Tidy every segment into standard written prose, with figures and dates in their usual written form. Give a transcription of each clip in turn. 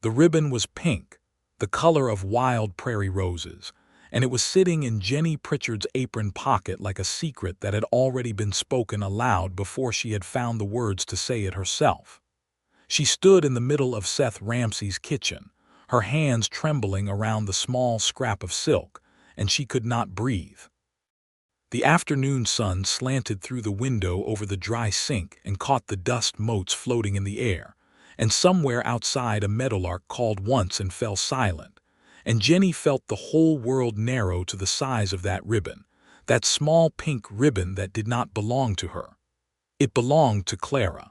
The ribbon was pink, the color of wild prairie roses, and it was sitting in Jennie Pritchard's apron pocket like a secret that had already been spoken aloud before she had found the words to say it herself. She stood in the middle of Seth Ramsey's kitchen, her hands trembling around the small scrap of silk, and she could not breathe. The afternoon sun slanted through the window over the dry sink and caught the dust motes floating in the air, and somewhere outside a meadowlark called once and fell silent, and Jennie felt the whole world narrow to the size of that ribbon, that small pink ribbon that did not belong to her. It belonged to Clara.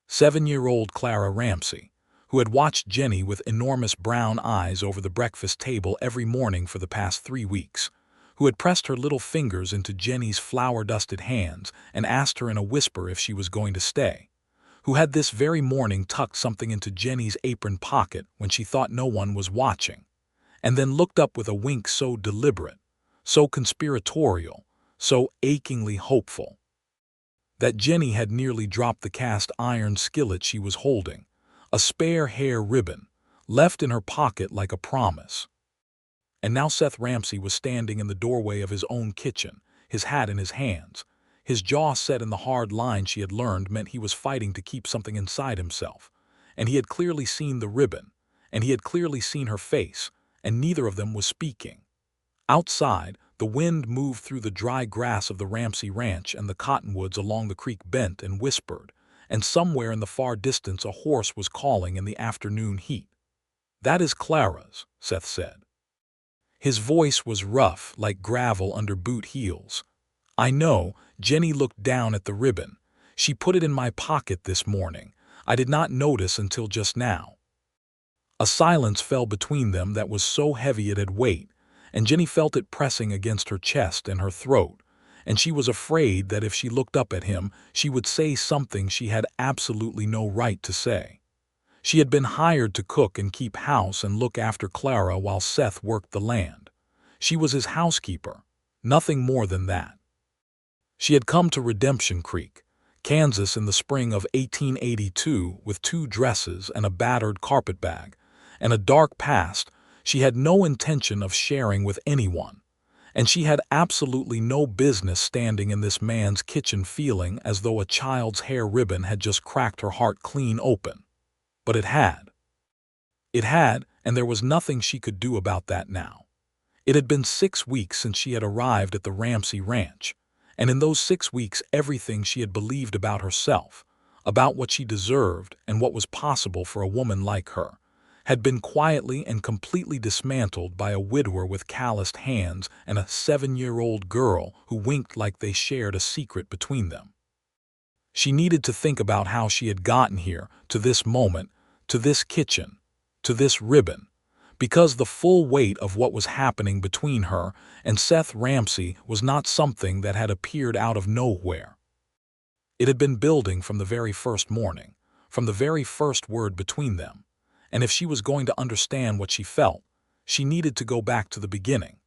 7-year-old Clara Ramsey, who had watched Jennie with enormous brown eyes over the breakfast table every morning for the past 3 weeks, who had pressed her little fingers into Jennie's flour-dusted hands and asked her in a whisper if she was going to stay, who had this very morning tucked something into Jennie's apron pocket when she thought no one was watching, and then looked up with a wink so deliberate, so conspiratorial, so achingly hopeful, that Jennie had nearly dropped the cast-iron skillet she was holding, a spare hair ribbon, left in her pocket like a promise. And now Seth Ramsey was standing in the doorway of his own kitchen, his hat in his hands, his jaw set in the hard line she had learned meant he was fighting to keep something inside himself, and he had clearly seen the ribbon, and he had clearly seen her face, and neither of them was speaking. Outside, the wind moved through the dry grass of the Ramsey ranch, and the cottonwoods along the creek bent and whispered, and somewhere in the far distance a horse was calling in the afternoon heat. "That is Clara's," Seth said. His voice was rough, like gravel under boot heels. "I know." Jennie looked down at the ribbon. "She put it in my pocket this morning. I did not notice until just now." A silence fell between them that was so heavy it had weight, and Jennie felt it pressing against her chest and her throat, and she was afraid that if she looked up at him, she would say something she had absolutely no right to say. She had been hired to cook and keep house and look after Clara while Seth worked the land. She was his housekeeper, nothing more than that. She had come to Redemption Creek, Kansas in the spring of 1882 with 2 dresses and a battered carpetbag, and a dark past she had no intention of sharing with anyone, and she had absolutely no business standing in this man's kitchen feeling as though a child's hair ribbon had just cracked her heart clean open. But it had. It had, and there was nothing she could do about that now. It had been 6 weeks since she had arrived at the Ramsey ranch, and in those 6 weeks everything she had believed about herself, about what she deserved and what was possible for a woman like her, had been quietly and completely dismantled by a widower with calloused hands and a 7-year-old girl who winked like they shared a secret between them. She needed to think about how she had gotten here, to this moment, to this kitchen, to this ribbon, because the full weight of what was happening between her and Seth Ramsey was not something that had appeared out of nowhere. It had been building from the very first morning, from the very first word between them, and if she was going to understand what she felt, she needed to go back to the beginning.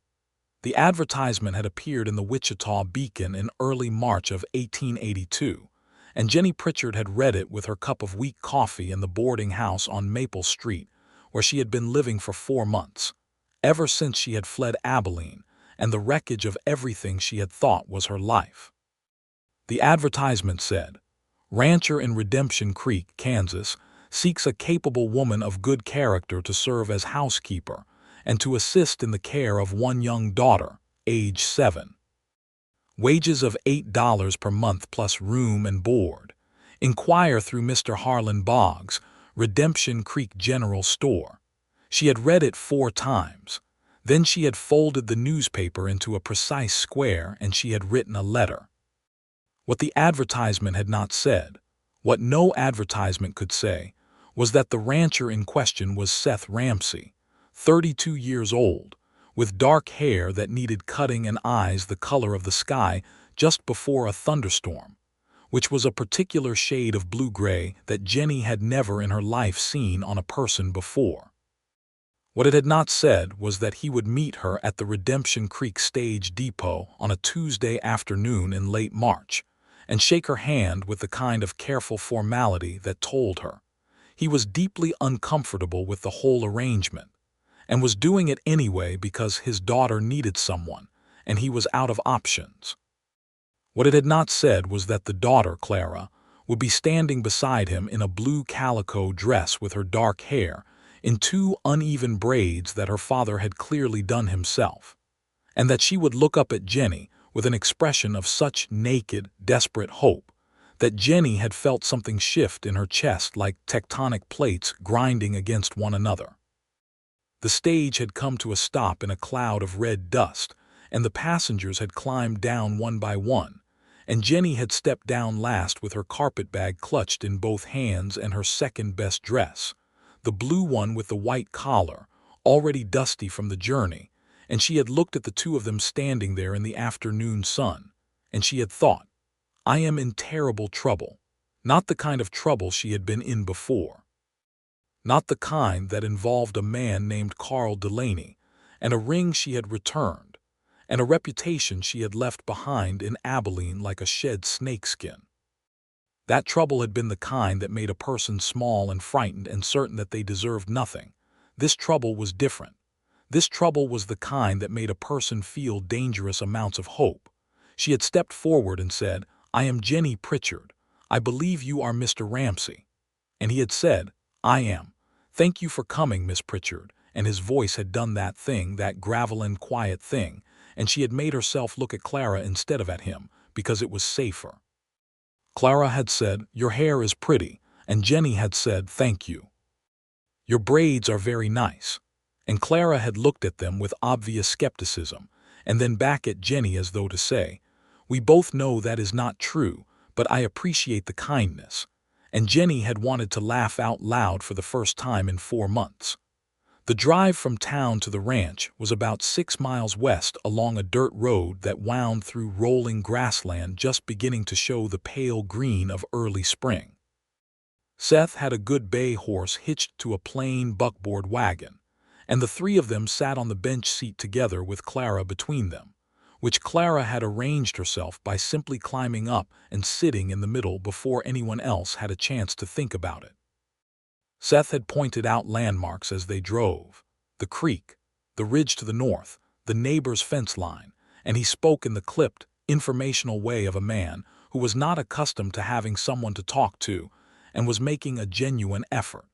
The advertisement had appeared in the Wichita Beacon in early March of 1882, and Jennie Pritchard had read it with her cup of weak coffee in the boarding house on Maple Street, where she had been living for 4 months, ever since she had fled Abilene and the wreckage of everything she had thought was her life. The advertisement said, "Rancher in Redemption Creek, Kansas, seeks a capable woman of good character to serve as housekeeper and to assist in the care of one young daughter, age 7. Wages of $8 per month plus room and board. Inquire through Mr. Harlan Boggs, Redemption Creek General Store." She had read it 4 times. Then she had folded the newspaper into a precise square and she had written a letter. What the advertisement had not said, what no advertisement could say, was that the rancher in question was Seth Ramsey, 32 years old, with dark hair that needed cutting and eyes the color of the sky just before a thunderstorm, which was a particular shade of blue-gray that Jennie had never in her life seen on a person before. What it had not said was that he would meet her at the Redemption Creek Stage Depot on a Tuesday afternoon in late March, and shake her hand with the kind of careful formality that told her, He was deeply uncomfortable with the whole arrangement, and was doing it anyway because his daughter needed someone, and he was out of options. What it had not said was that the daughter, Clara, would be standing beside him in a blue calico dress with her dark hair in two uneven braids that her father had clearly done himself, and that she would look up at Jennie with an expression of such naked, desperate hope that Jennie had felt something shift in her chest like tectonic plates grinding against one another. The stage had come to a stop in a cloud of red dust, and the passengers had climbed down one by one, and Jennie had stepped down last with her carpetbag clutched in both hands and her second-best dress, the blue one with the white collar, already dusty from the journey, and she had looked at the two of them standing there in the afternoon sun, and she had thought, I am in terrible trouble, not the kind of trouble she had been in before. Not the kind that involved a man named Carl Delaney, and a ring she had returned, and a reputation she had left behind in Abilene like a shed snakeskin. That trouble had been the kind that made a person small and frightened and certain that they deserved nothing. This trouble was different. This trouble was the kind that made a person feel dangerous amounts of hope. She had stepped forward and said, I am Jennie Pritchard. I believe you are Mr. Ramsey. And he had said, I am. Thank you for coming, Miss Pritchard. And his voice had done that thing, that gravelin, quiet thing, and she had made herself look at Clara instead of at him, because it was safer. Clara had said, your hair is pretty, and Jennie had said, thank you. Your braids are very nice. And Clara had looked at them with obvious skepticism, and then back at Jennie as though to say, we both know that is not true, but I appreciate the kindness. And Jennie had wanted to laugh out loud for the first time in 4 months. The drive from town to the ranch was about 6 miles west along a dirt road that wound through rolling grassland just beginning to show the pale green of early spring. Seth had a good bay horse hitched to a plain buckboard wagon, and the three of them sat on the bench seat together with Clara between them, which Clara had arranged herself by simply climbing up and sitting in the middle before anyone else had a chance to think about it. Seth had pointed out landmarks as they drove, the creek, the ridge to the north, the neighbor's fence line, and he spoke in the clipped, informational way of a man who was not accustomed to having someone to talk to and was making a genuine effort.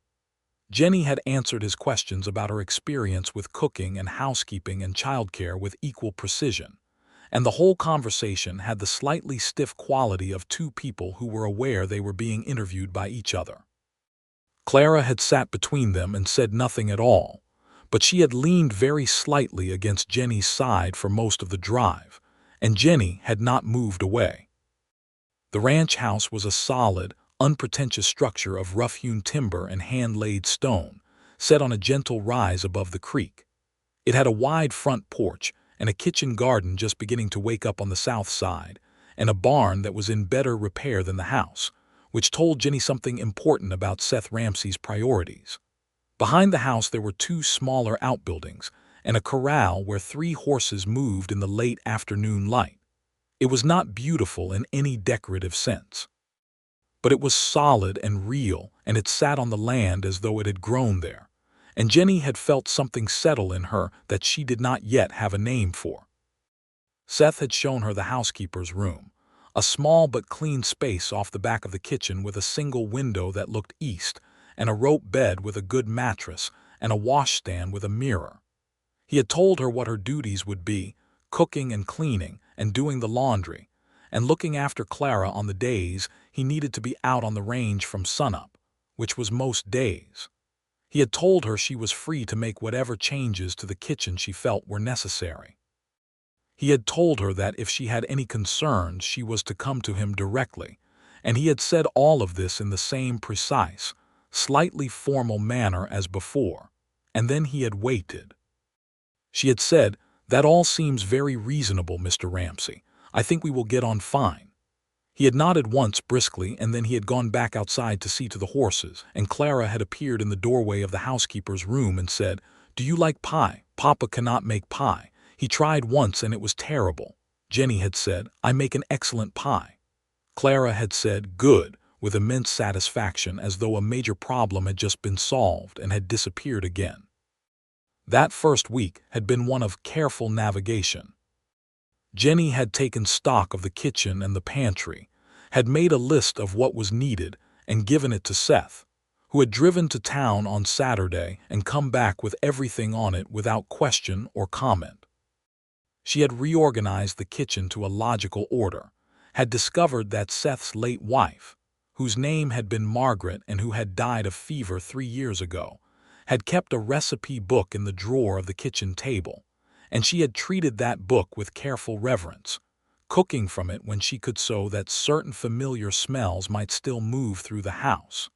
Jennie had answered his questions about her experience with cooking and housekeeping and childcare with equal precision, and the whole conversation had the slightly stiff quality of two people who were aware they were being interviewed by each other. Clara had sat between them and said nothing at all, but she had leaned very slightly against Jennie's side for most of the drive, and Jennie had not moved away. The ranch house was a solid, unpretentious structure of rough-hewn timber and hand-laid stone, set on a gentle rise above the creek. It had a wide front porch and a kitchen garden just beginning to wake up on the south side, and a barn that was in better repair than the house, which told Jennie something important about Seth Ramsey's priorities. Behind the house there were 2 smaller outbuildings and a corral where 3 horses moved in the late afternoon light. It was not beautiful in any decorative sense, but it was solid and real, and it sat on the land as though it had grown there, and Jennie had felt something settle in her that she did not yet have a name for. Seth had shown her the housekeeper's room, a small but clean space off the back of the kitchen with a single window that looked east, and a rope bed with a good mattress, and a washstand with a mirror. He had told her what her duties would be, cooking and cleaning and doing the laundry, and looking after Clara on the days he needed to be out on the range from sunup, which was most days. He had told her she was free to make whatever changes to the kitchen she felt were necessary. He had told her that if she had any concerns she was to come to him directly, and he had said all of this in the same precise, slightly formal manner as before, and then he had waited. She had said, "That all seems very reasonable, Mr. Ramsey. I think we will get on fine." He had nodded once briskly, and then he had gone back outside to see to the horses, and Clara had appeared in the doorway of the housekeeper's room and said, "Do you like pie? Papa cannot make pie. He tried once and it was terrible." Jennie had said, "I make an excellent pie." Clara had said, "Good. with immense satisfaction, as though a major problem had just been solved and had disappeared again. That first week had been one of careful navigation. Jennie had taken stock of the kitchen and the pantry, had made a list of what was needed and given it to Seth, who had driven to town on Saturday and come back with everything on it without question or comment. She had reorganized the kitchen to a logical order, had discovered that Seth's late wife, whose name had been Margaret and who had died of fever 3 years ago, had kept a recipe book in the drawer of the kitchen table, and she had treated that book with careful reverence, cooking from it when she could so that certain familiar smells might still move through the house.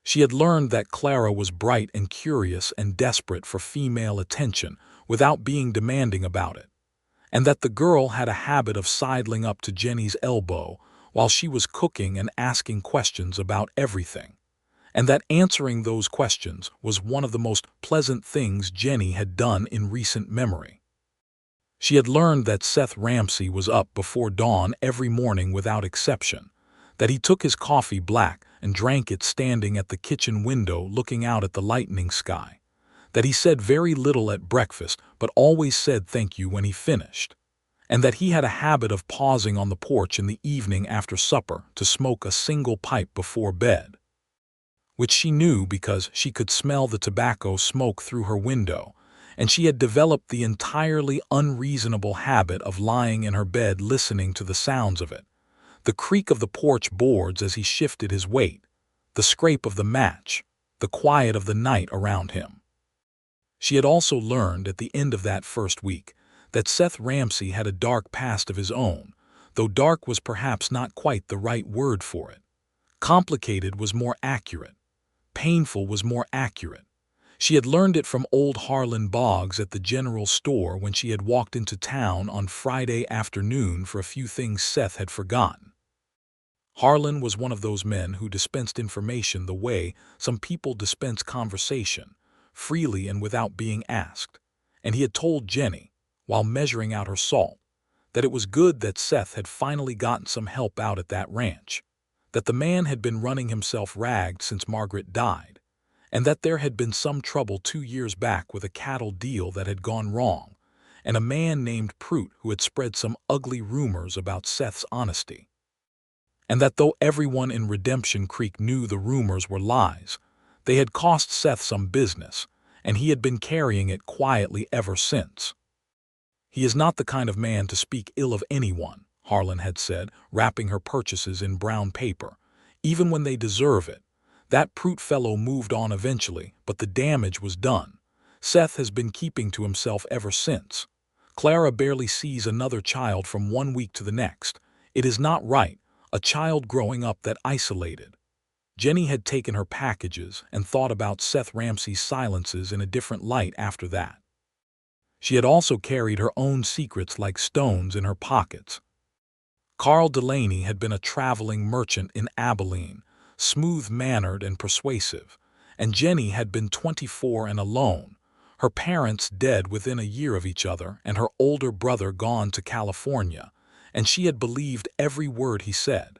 She had learned that Clara was bright and curious and desperate for female attention without being demanding about it, and that the girl had a habit of sidling up to Jennie's elbow while she was cooking and asking questions about everything, and that answering those questions was one of the most pleasant things Jennie had done in recent memory. She had learned that Seth Ramsey was up before dawn every morning without exception, that he took his coffee black and drank it standing at the kitchen window looking out at the lightning sky, that he said very little at breakfast but always said thank you when he finished, and that he had a habit of pausing on the porch in the evening after supper to smoke a single pipe before bed, which she knew because she could smell the tobacco smoke through her window, and she had developed the entirely unreasonable habit of lying in her bed listening to the sounds of it, the creak of the porch boards as he shifted his weight, the scrape of the match, the quiet of the night around him. She had also learned at the end of that first week that Seth Ramsey had a dark past of his own, though dark was perhaps not quite the right word for it. Complicated was more accurate. Painful was more accurate. She had learned it from old Harlan Boggs at the general store when she had walked into town on Friday afternoon for a few things Seth had forgotten. Harlan was one of those men who dispensed information the way some people dispense conversation, freely and without being asked, and he had told Jennie, while measuring out her salt, that it was good that Seth had finally gotten some help out at that ranch, that the man had been running himself ragged since Margaret died, and that there had been some trouble 2 years back with a cattle deal that had gone wrong, and a man named Pritchard who had spread some ugly rumors about Seth's honesty, and that though everyone in Redemption Creek knew the rumors were lies, they had cost Seth some business, and he had been carrying it quietly ever since. "He is not the kind of man to speak ill of anyone," Harlan had said, wrapping her purchases in brown paper, "even when they deserve it. That Pritchard fellow moved on eventually, but the damage was done. Seth has been keeping to himself ever since. Clara barely sees another child from 1 week to the next. It is not right, a child growing up that isolated." Jennie had taken her packages and thought about Seth Ramsey's silences in a different light after that. She had also carried her own secrets like stones in her pockets. Carl Delaney had been a traveling merchant in Abilene, smooth-mannered and persuasive, and Jennie had been 24 and alone, her parents dead within a year of each other and her older brother gone to California, and she had believed every word he said.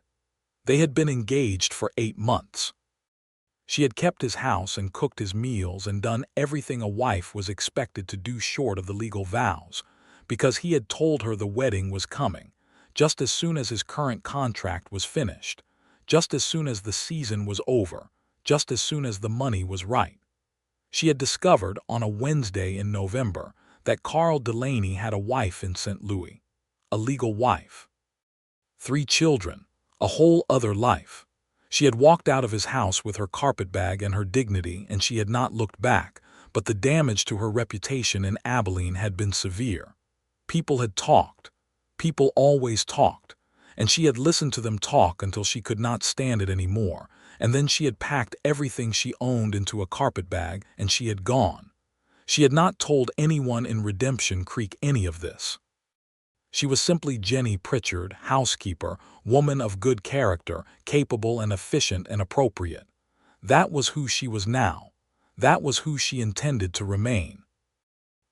They had been engaged for 8 months. She had kept his house and cooked his meals and done everything a wife was expected to do short of the legal vows, because he had told her the wedding was coming, just as soon as his current contract was finished, just as soon as the season was over, just as soon as the money was right. She had discovered on a Wednesday in November that Carl Delaney had a wife in St. Louis, a legal wife. 3 children, a whole other life. She had walked out of his house with her carpetbag and her dignity, and she had not looked back, but the damage to her reputation in Abilene had been severe. People had talked. People always talked, and she had listened to them talk until she could not stand it anymore, and then she had packed everything she owned into a carpetbag and she had gone. She had not told anyone in Redemption Creek any of this. She was simply Jennie Pritchard, housekeeper, woman of good character, capable and efficient and appropriate. That was who she was now. That was who she intended to remain.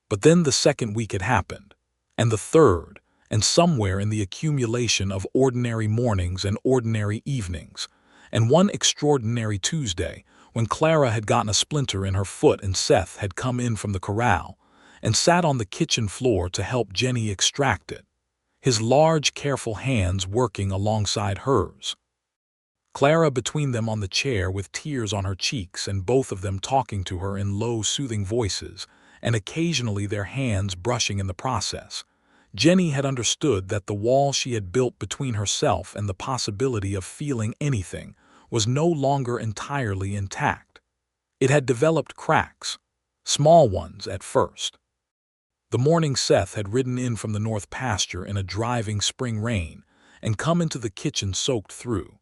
But then the second week had happened, and the third, and somewhere in the accumulation of ordinary mornings and ordinary evenings, And one extraordinary Tuesday, when Clara had gotten a splinter in her foot and Seth had come in from the corral and sat on the kitchen floor to help Jennie extract it, his large, careful hands working alongside hers. Clara between them on the chair with tears on her cheeks and both of them talking to her in low, soothing voices, and occasionally their hands brushing in the process. Jennie had understood that the wall she had built between herself and the possibility of feeling anything was no longer entirely intact. It had developed cracks, small ones at first. The morning Seth had ridden in from the north pasture in a driving spring rain and come into the kitchen soaked through,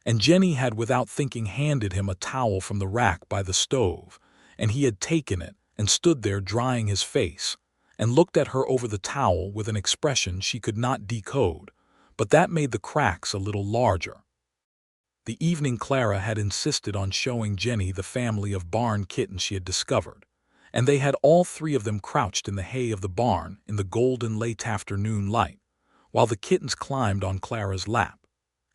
and Jennie had without thinking handed him a towel from the rack by the stove, and he had taken it and stood there drying his face, and looked at her over the towel with an expression she could not decode, but that made the cracks a little larger. The evening Clara had insisted on showing Jennie the family of barn kittens she had discovered, and they had all three of them crouched in the hay of the barn in the golden late afternoon light, while the kittens climbed on Clara's lap,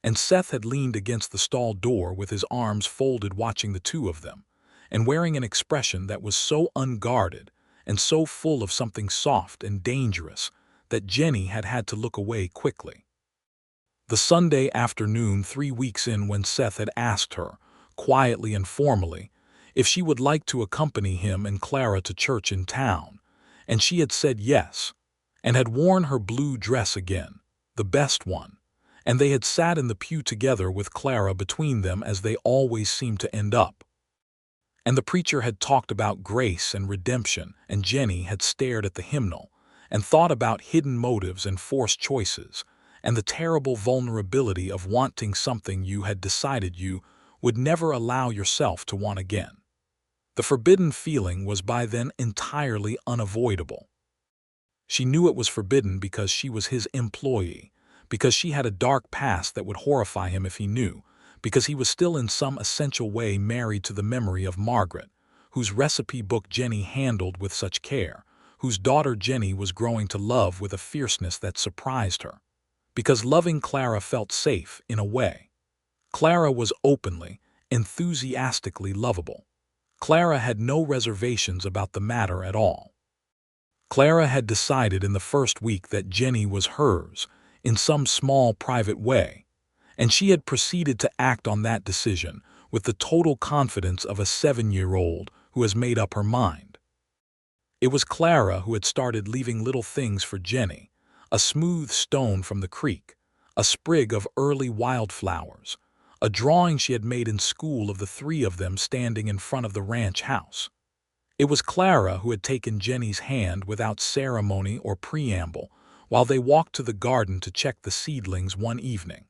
and Seth had leaned against the stall door with his arms folded watching the two of them, and wearing an expression that was so unguarded and so full of something soft and dangerous that Jennie had had to look away quickly. The Sunday afternoon 3 weeks in when Seth had asked her, quietly and formally, if she would like to accompany him and Clara to church in town, and she had said yes, and had worn her blue dress again, the best one, and they had sat in the pew together with Clara between them as they always seemed to end up. And the preacher had talked about grace and redemption, and Jennie had stared at the hymnal and thought about hidden motives and forced choices, and the terrible vulnerability of wanting something you had decided you would never allow yourself to want again. The forbidden feeling was by then entirely unavoidable. She knew it was forbidden because she was his employee, because she had a dark past that would horrify him if he knew, because he was still in some essential way married to the memory of Margaret, whose recipe book Jennie handled with such care, whose daughter Jennie was growing to love with a fierceness that surprised her, because loving Clara felt safe in a way. Clara was openly, enthusiastically lovable. Clara had no reservations about the matter at all. Clara had decided in the first week that Jennie was hers, in some small private way, and she had proceeded to act on that decision with the total confidence of a 7-year-old who has made up her mind. It was Clara who had started leaving little things for Jennie, a smooth stone from the creek, a sprig of early wildflowers, a drawing she had made in school of the three of them standing in front of the ranch house. It was Clara who had taken Jennie's hand without ceremony or preamble while they walked to the garden to check the seedlings one evening.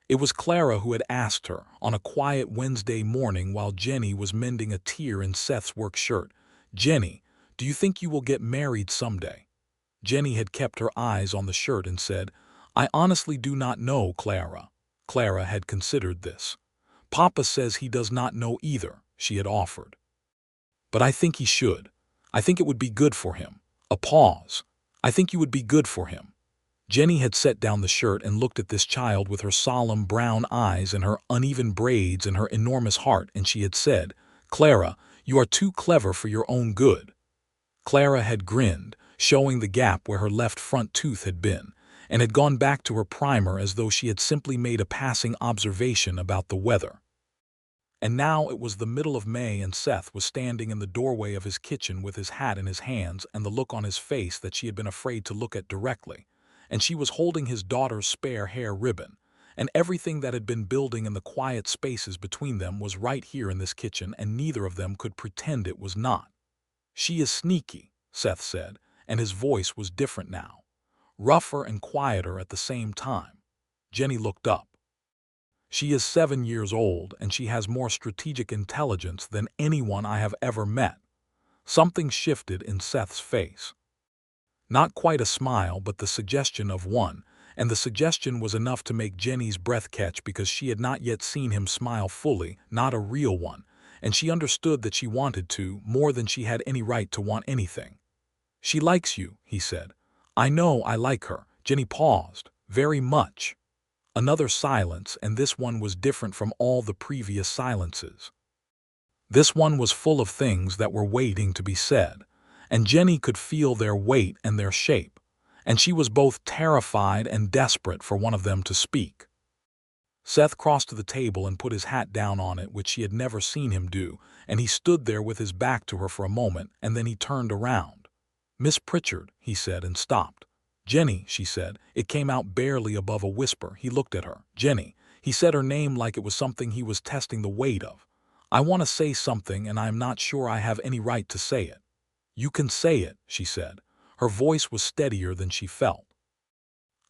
It was Clara who had asked her, on a quiet Wednesday morning while Jennie was mending a tear in Seth's work shirt, "Jennie, do you think you will get married someday?" Jennie had kept her eyes on the shirt and said, "I honestly do not know, Clara." Clara had considered this. "Papa says he does not know either," she had offered. "But I think he should. I think it would be good for him." A pause. "I think you would be good for him." Jennie had set down the shirt and looked at this child with her solemn brown eyes and her uneven braids and her enormous heart, and she had said, "Clara, you are too clever for your own good." Clara had grinned, showing the gap where her left front tooth had been, and had gone back to her primer as though she had simply made a passing observation about the weather. And now it was the middle of May and Seth was standing in the doorway of his kitchen with his hat in his hands and the look on his face that she had been afraid to look at directly, and she was holding his daughter's spare hair ribbon, and everything that had been building in the quiet spaces between them was right here in this kitchen, and neither of them could pretend it was not. "She is sneaky," Seth said, and his voice was different now, rougher and quieter at the same time. Jennie looked up. "She is 7 years old, and she has more strategic intelligence than anyone I have ever met." Something shifted in Seth's face. Not quite a smile, but the suggestion of one, and the suggestion was enough to make Jennie's breath catch because she had not yet seen him smile fully, not a real one, and she understood that she wanted to, more than she had any right to want anything. "She likes you," he said. "I know I like her." Jennie paused. "Very much." Another silence, and this one was different from all the previous silences. This one was full of things that were waiting to be said, and Jennie could feel their weight and their shape, and she was both terrified and desperate for one of them to speak. Seth crossed to the table and put his hat down on it, which she had never seen him do, and he stood there with his back to her for a moment, and then he turned around. "Miss Pritchard," he said, and stopped. "Jennie," she said. It came out barely above a whisper. He looked at her. "Jennie." He said her name like it was something he was testing the weight of. "I want to say something, and I am not sure I have any right to say it." "You can say it," she said. Her voice was steadier than she felt.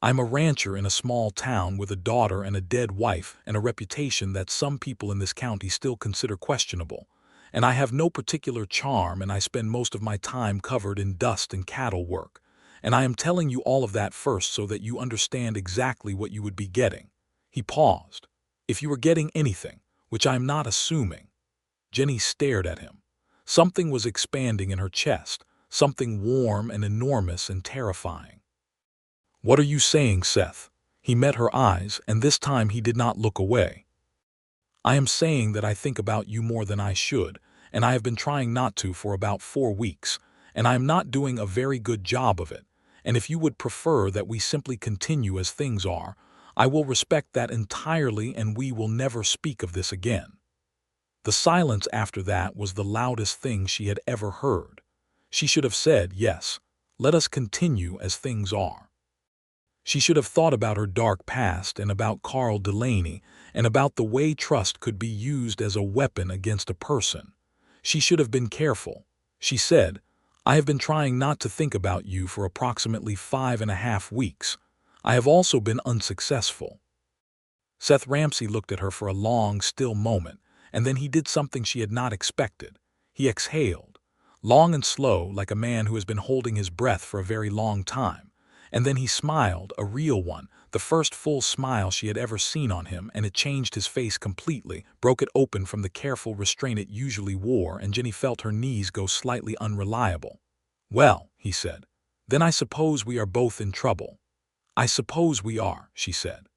"I'm a rancher in a small town with a daughter and a dead wife and a reputation that some people in this county still consider questionable. And I have no particular charm, and I spend most of my time covered in dust and cattle work. And I am telling you all of that first so that you understand exactly what you would be getting." He paused. "If you were getting anything, which I am not assuming." Jennie stared at him. Something was expanding in her chest, something warm and enormous and terrifying. "What are you saying, Seth?" He met her eyes, and this time he did not look away. "I am saying that I think about you more than I should, and I have been trying not to for about 4 weeks, and I am not doing a very good job of it, and if you would prefer that we simply continue as things are, I will respect that entirely, and we will never speak of this again." The silence after that was the loudest thing she had ever heard. She should have said, "Yes, let us continue as things are." She should have thought about her dark past and about Carl Delaney and about the way trust could be used as a weapon against a person. She should have been careful. She said, "I have been trying not to think about you for approximately 5.5 weeks. I have also been unsuccessful." Seth Ramsey looked at her for a long, still moment, and then he did something she had not expected. He exhaled, long and slow, like a man who has been holding his breath for a very long time. And then he smiled, a real one, the first full smile she had ever seen on him, and it changed his face completely, broke it open from the careful restraint it usually wore, and Jennie felt her knees go slightly unreliable. "Well," he said, "then I suppose we are both in trouble." "I suppose we are," she said.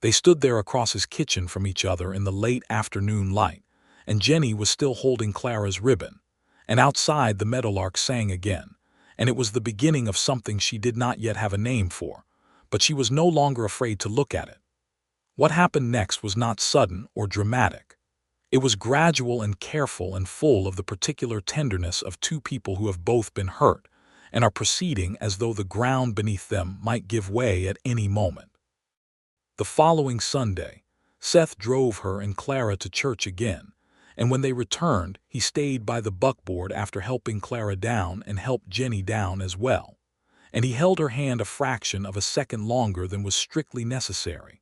They stood there across his kitchen from each other in the late afternoon light, and Jennie was still holding Clara's ribbon, and outside the meadowlark sang again, and it was the beginning of something she did not yet have a name for, but she was no longer afraid to look at it. What happened next was not sudden or dramatic. It was gradual and careful and full of the particular tenderness of two people who have both been hurt and are proceeding as though the ground beneath them might give way at any moment. The following Sunday, Seth drove her and Clara to church again, and when they returned, he stayed by the buckboard after helping Clara down and helped Jennie down as well, and he held her hand a fraction of a second longer than was strictly necessary.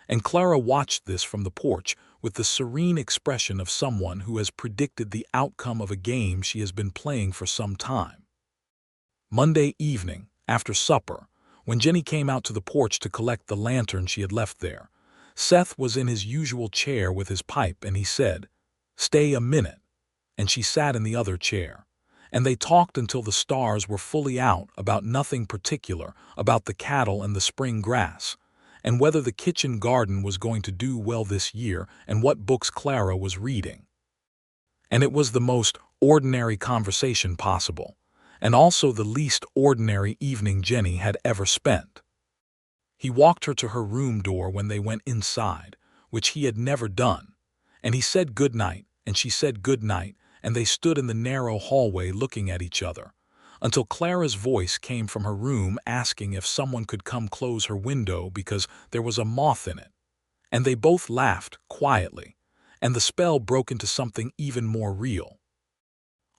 And Clara watched this from the porch with the serene expression of someone who has predicted the outcome of a game she has been playing for some time. Monday evening, after supper, when Jennie came out to the porch to collect the lantern she had left there, Seth was in his usual chair with his pipe, and he said, "Stay a minute," and she sat in the other chair, and they talked until the stars were fully out about nothing particular, about the cattle and the spring grass, and whether the kitchen garden was going to do well this year, and what books Clara was reading. And it was the most ordinary conversation possible, and also the least ordinary evening Jennie had ever spent. He walked her to her room door when they went inside, which he had never done, and he said good night, and she said good night, and they stood in the narrow hallway looking at each other, until Clara's voice came from her room asking if someone could come close her window because there was a moth in it, and they both laughed quietly, and the spell broke into something even more real.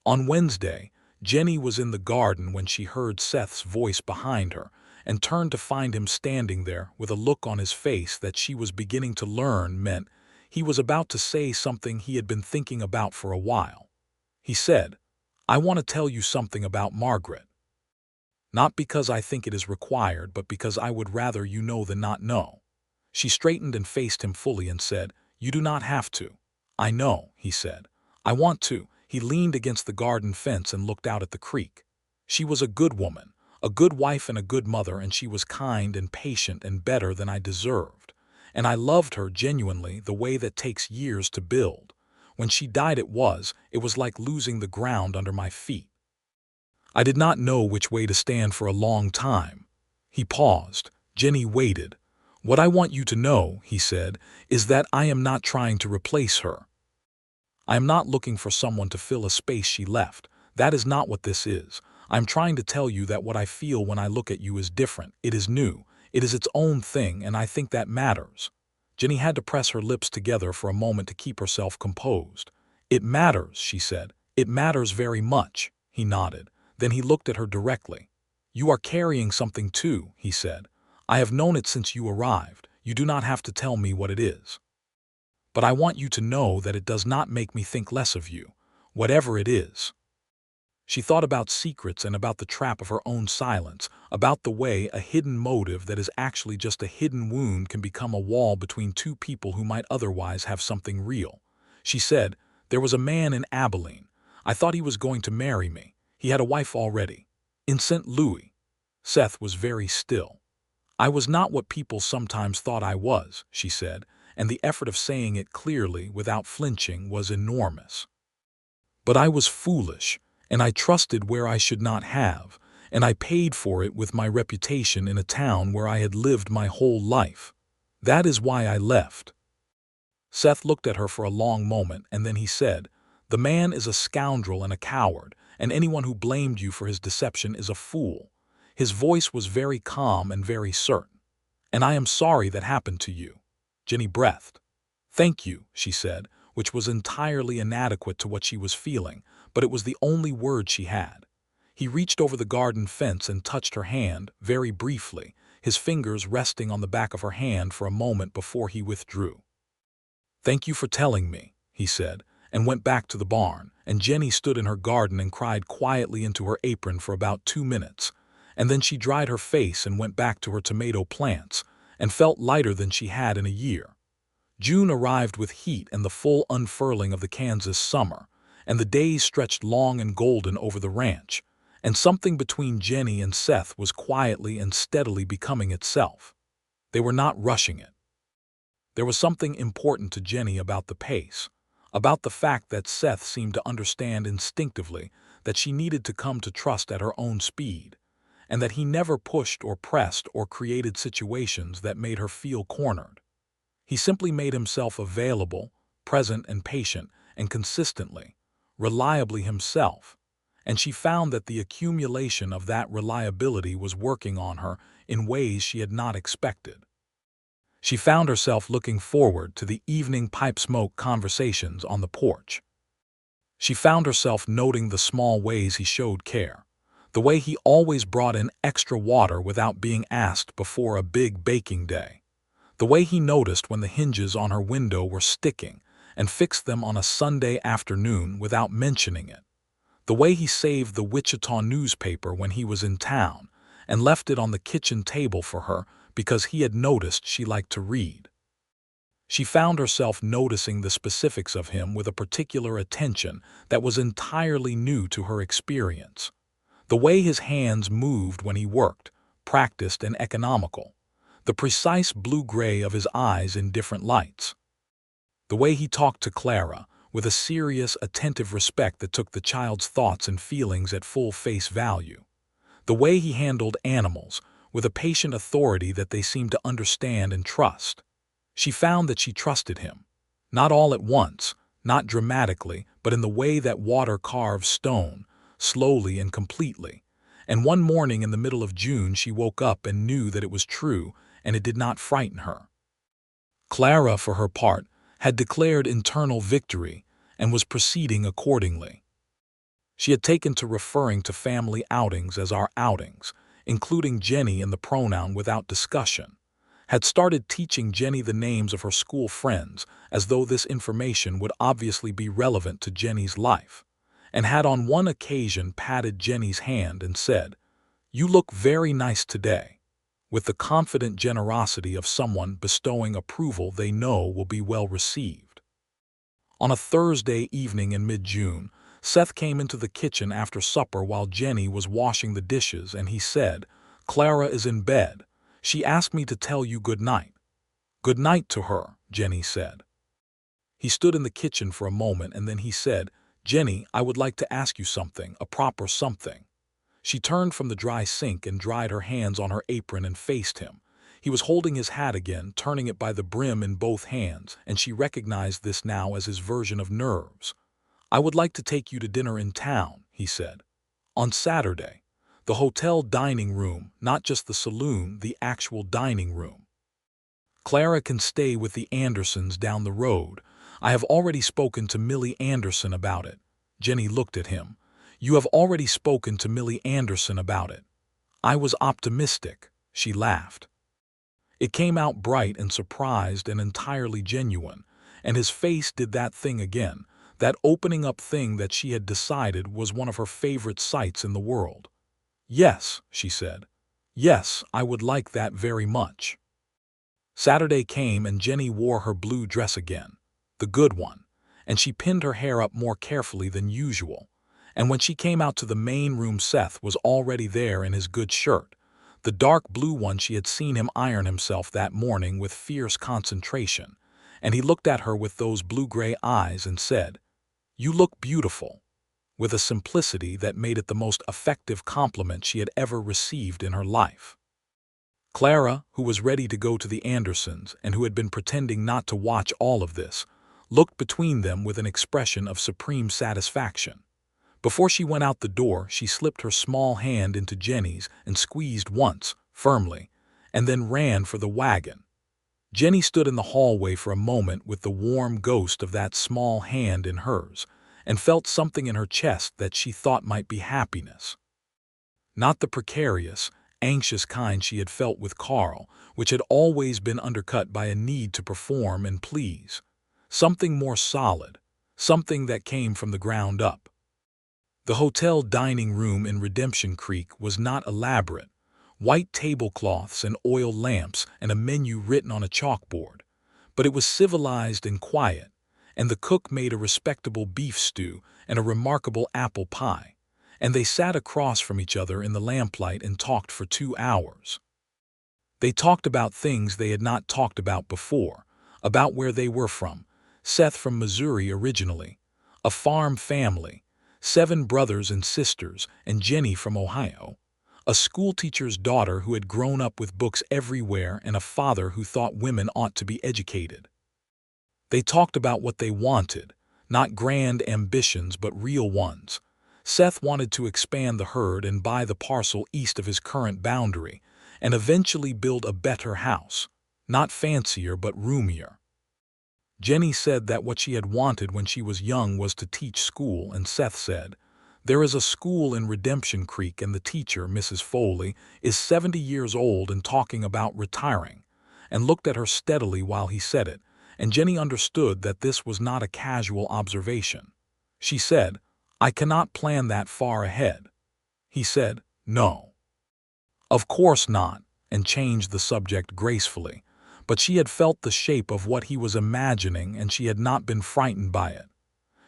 On Wednesday, Jennie was in the garden when she heard Seth's voice behind her and turned to find him standing there with a look on his face that she was beginning to learn meant he was about to say something he had been thinking about for a while. He said, "I want to tell you something about Margaret. Not because I think it is required, but because I would rather you know than not know." She straightened and faced him fully and said, "You do not have to." "I know," he said. "I want to." He leaned against the garden fence and looked out at the creek. She was a good woman, A good wife and a good mother, and she was kind and patient and better than I deserved. And I loved her genuinely, the way that takes years to build. When she died it was like losing the ground under my feet. I did not know which way to stand for a long time. He paused. Jennie waited. What I want you to know, he said, is that I am not trying to replace her. I am not looking for someone to fill a space she left. That is not what this is. I'm trying to tell you that what I feel when I look at you is different. It is new. It is its own thing, and I think that matters. Jennie had to press her lips together for a moment to keep herself composed. It matters, she said. It matters very much. He nodded. Then he looked at her directly. You are carrying something too, he said. I have known it since you arrived. You do not have to tell me what it is. But I want you to know that it does not make me think less of you, whatever it is. She thought about secrets and about the trap of her own silence, about the way a hidden motive that is actually just a hidden wound can become a wall between two people who might otherwise have something real. She said, there was a man in Abilene. I thought he was going to marry me. He had a wife already. In St. Louis. Seth was very still. I was not what people sometimes thought I was, she said, and the effort of saying it clearly without flinching was enormous. But I was foolish, and I trusted where I should not have, and I paid for it with my reputation in a town where I had lived my whole life. That is why I left. Seth looked at her for a long moment, and then he said, the man is a scoundrel and a coward, and anyone who blamed you for his deception is a fool. His voice was very calm and very certain. And I am sorry that happened to you. Jennie breathed. Thank you, she said, which was entirely inadequate to what she was feeling, but it was the only word she had. He reached over the garden fence and touched her hand, very briefly, his fingers resting on the back of her hand for a moment before he withdrew. Thank you for telling me, he said, and went back to the barn, and Jennie stood in her garden and cried quietly into her apron for about 2 minutes, and then she dried her face and went back to her tomato plants, and felt lighter than she had in a year. June arrived with heat and the full unfurling of the Kansas summer, and the days stretched long and golden over the ranch, and something between Jennie and Seth was quietly and steadily becoming itself. They were not rushing it. There was something important to Jennie about the pace, about the fact that Seth seemed to understand instinctively that she needed to come to trust at her own speed, and that he never pushed or pressed or created situations that made her feel cornered. He simply made himself available, present and patient, and consistently, reliably himself, and she found that the accumulation of that reliability was working on her in ways she had not expected. She found herself looking forward to the evening pipe smoke conversations on the porch. She found herself noting the small ways he showed care, the way he always brought in extra water without being asked before a big baking day, the way he noticed when the hinges on her window were sticking and fixed them on a Sunday afternoon without mentioning it, the way he saved the Wichita newspaper when he was in town and left it on the kitchen table for her because he had noticed she liked to read. She found herself noticing the specifics of him with a particular attention that was entirely new to her experience. The way his hands moved when he worked, practiced and economical. The precise blue-gray of his eyes in different lights. The way he talked to Clara, with a serious, attentive respect that took the child's thoughts and feelings at full face value. The way he handled animals, with a patient authority that they seemed to understand and trust. She found that she trusted him. Not all at once, not dramatically, but in the way that water carves stone, slowly and completely. And one morning in the middle of June she woke up and knew that it was true, and it did not frighten her. Clara, for her part, had declared internal victory and was proceeding accordingly. She had taken to referring to family outings as our outings, including Jennie in the pronoun without discussion, had started teaching Jennie the names of her school friends as though this information would obviously be relevant to Jennie's life, and had on one occasion patted Jennie's hand and said, "You look very nice today," with the confident generosity of someone bestowing approval they know will be well received. On a Thursday evening in mid-June, Seth came into the kitchen after supper while Jennie was washing the dishes, and he said, "Clara is in bed. She asked me to tell you good night." "Good night to her," Jennie said. He stood in the kitchen for a moment, and then he said, "Jennie, I would like to ask you something, a proper something." She turned from the dry sink and dried her hands on her apron and faced him. He was holding his hat again, turning it by the brim in both hands, and she recognized this now as his version of nerves. "I would like to take you to dinner in town," he said. "On Saturday. The hotel dining room, not just the saloon, the actual dining room. Clara can stay with the Andersons down the road. I have already spoken to Millie Anderson about it." Jennie looked at him. "You have already spoken to Millie Anderson about it." "I was optimistic," she laughed. It came out bright and surprised and entirely genuine, and his face did that thing again, that opening up thing that she had decided was one of her favorite sights in the world. "Yes," she said. "Yes, I would like that very much." Saturday came and Jennie wore her blue dress again, the good one, and she pinned her hair up more carefully than usual. And when she came out to the main room, Seth was already there in his good shirt, the dark blue one she had seen him iron himself that morning with fierce concentration, and he looked at her with those blue-gray eyes and said, "You look beautiful," with a simplicity that made it the most effective compliment she had ever received in her life. Clara, who was ready to go to the Andersons and who had been pretending not to watch all of this, looked between them with an expression of supreme satisfaction. Before she went out the door, she slipped her small hand into Jennie's and squeezed once, firmly, and then ran for the wagon. Jennie stood in the hallway for a moment with the warm ghost of that small hand in hers, and felt something in her chest that she thought might be happiness. Not the precarious, anxious kind she had felt with Carl, which had always been undercut by a need to perform and please. Something more solid, something that came from the ground up. The hotel dining room in Redemption Creek was not elaborate. White tablecloths and oil lamps and a menu written on a chalkboard. But it was civilized and quiet, and the cook made a respectable beef stew and a remarkable apple pie, and they sat across from each other in the lamplight and talked for 2 hours. They talked about things they had not talked about before, about where they were from. Seth from Missouri originally, a farm family, 7 brothers and sisters, and Jennie from Ohio, a schoolteacher's daughter who had grown up with books everywhere and a father who thought women ought to be educated. They talked about what they wanted, not grand ambitions but real ones. Seth wanted to expand the herd and buy the parcel east of his current boundary and eventually build a better house, not fancier but roomier. Jennie said that what she had wanted when she was young was to teach school, and Seth said, "There is a school in Redemption Creek and the teacher, Mrs. Foley, is 70 years old and talking about retiring," and looked at her steadily while he said it, and Jennie understood that this was not a casual observation. She said, "I cannot plan that far ahead." He said, "No." "Of course not," and changed the subject gracefully. But she had felt the shape of what he was imagining, and she had not been frightened by it.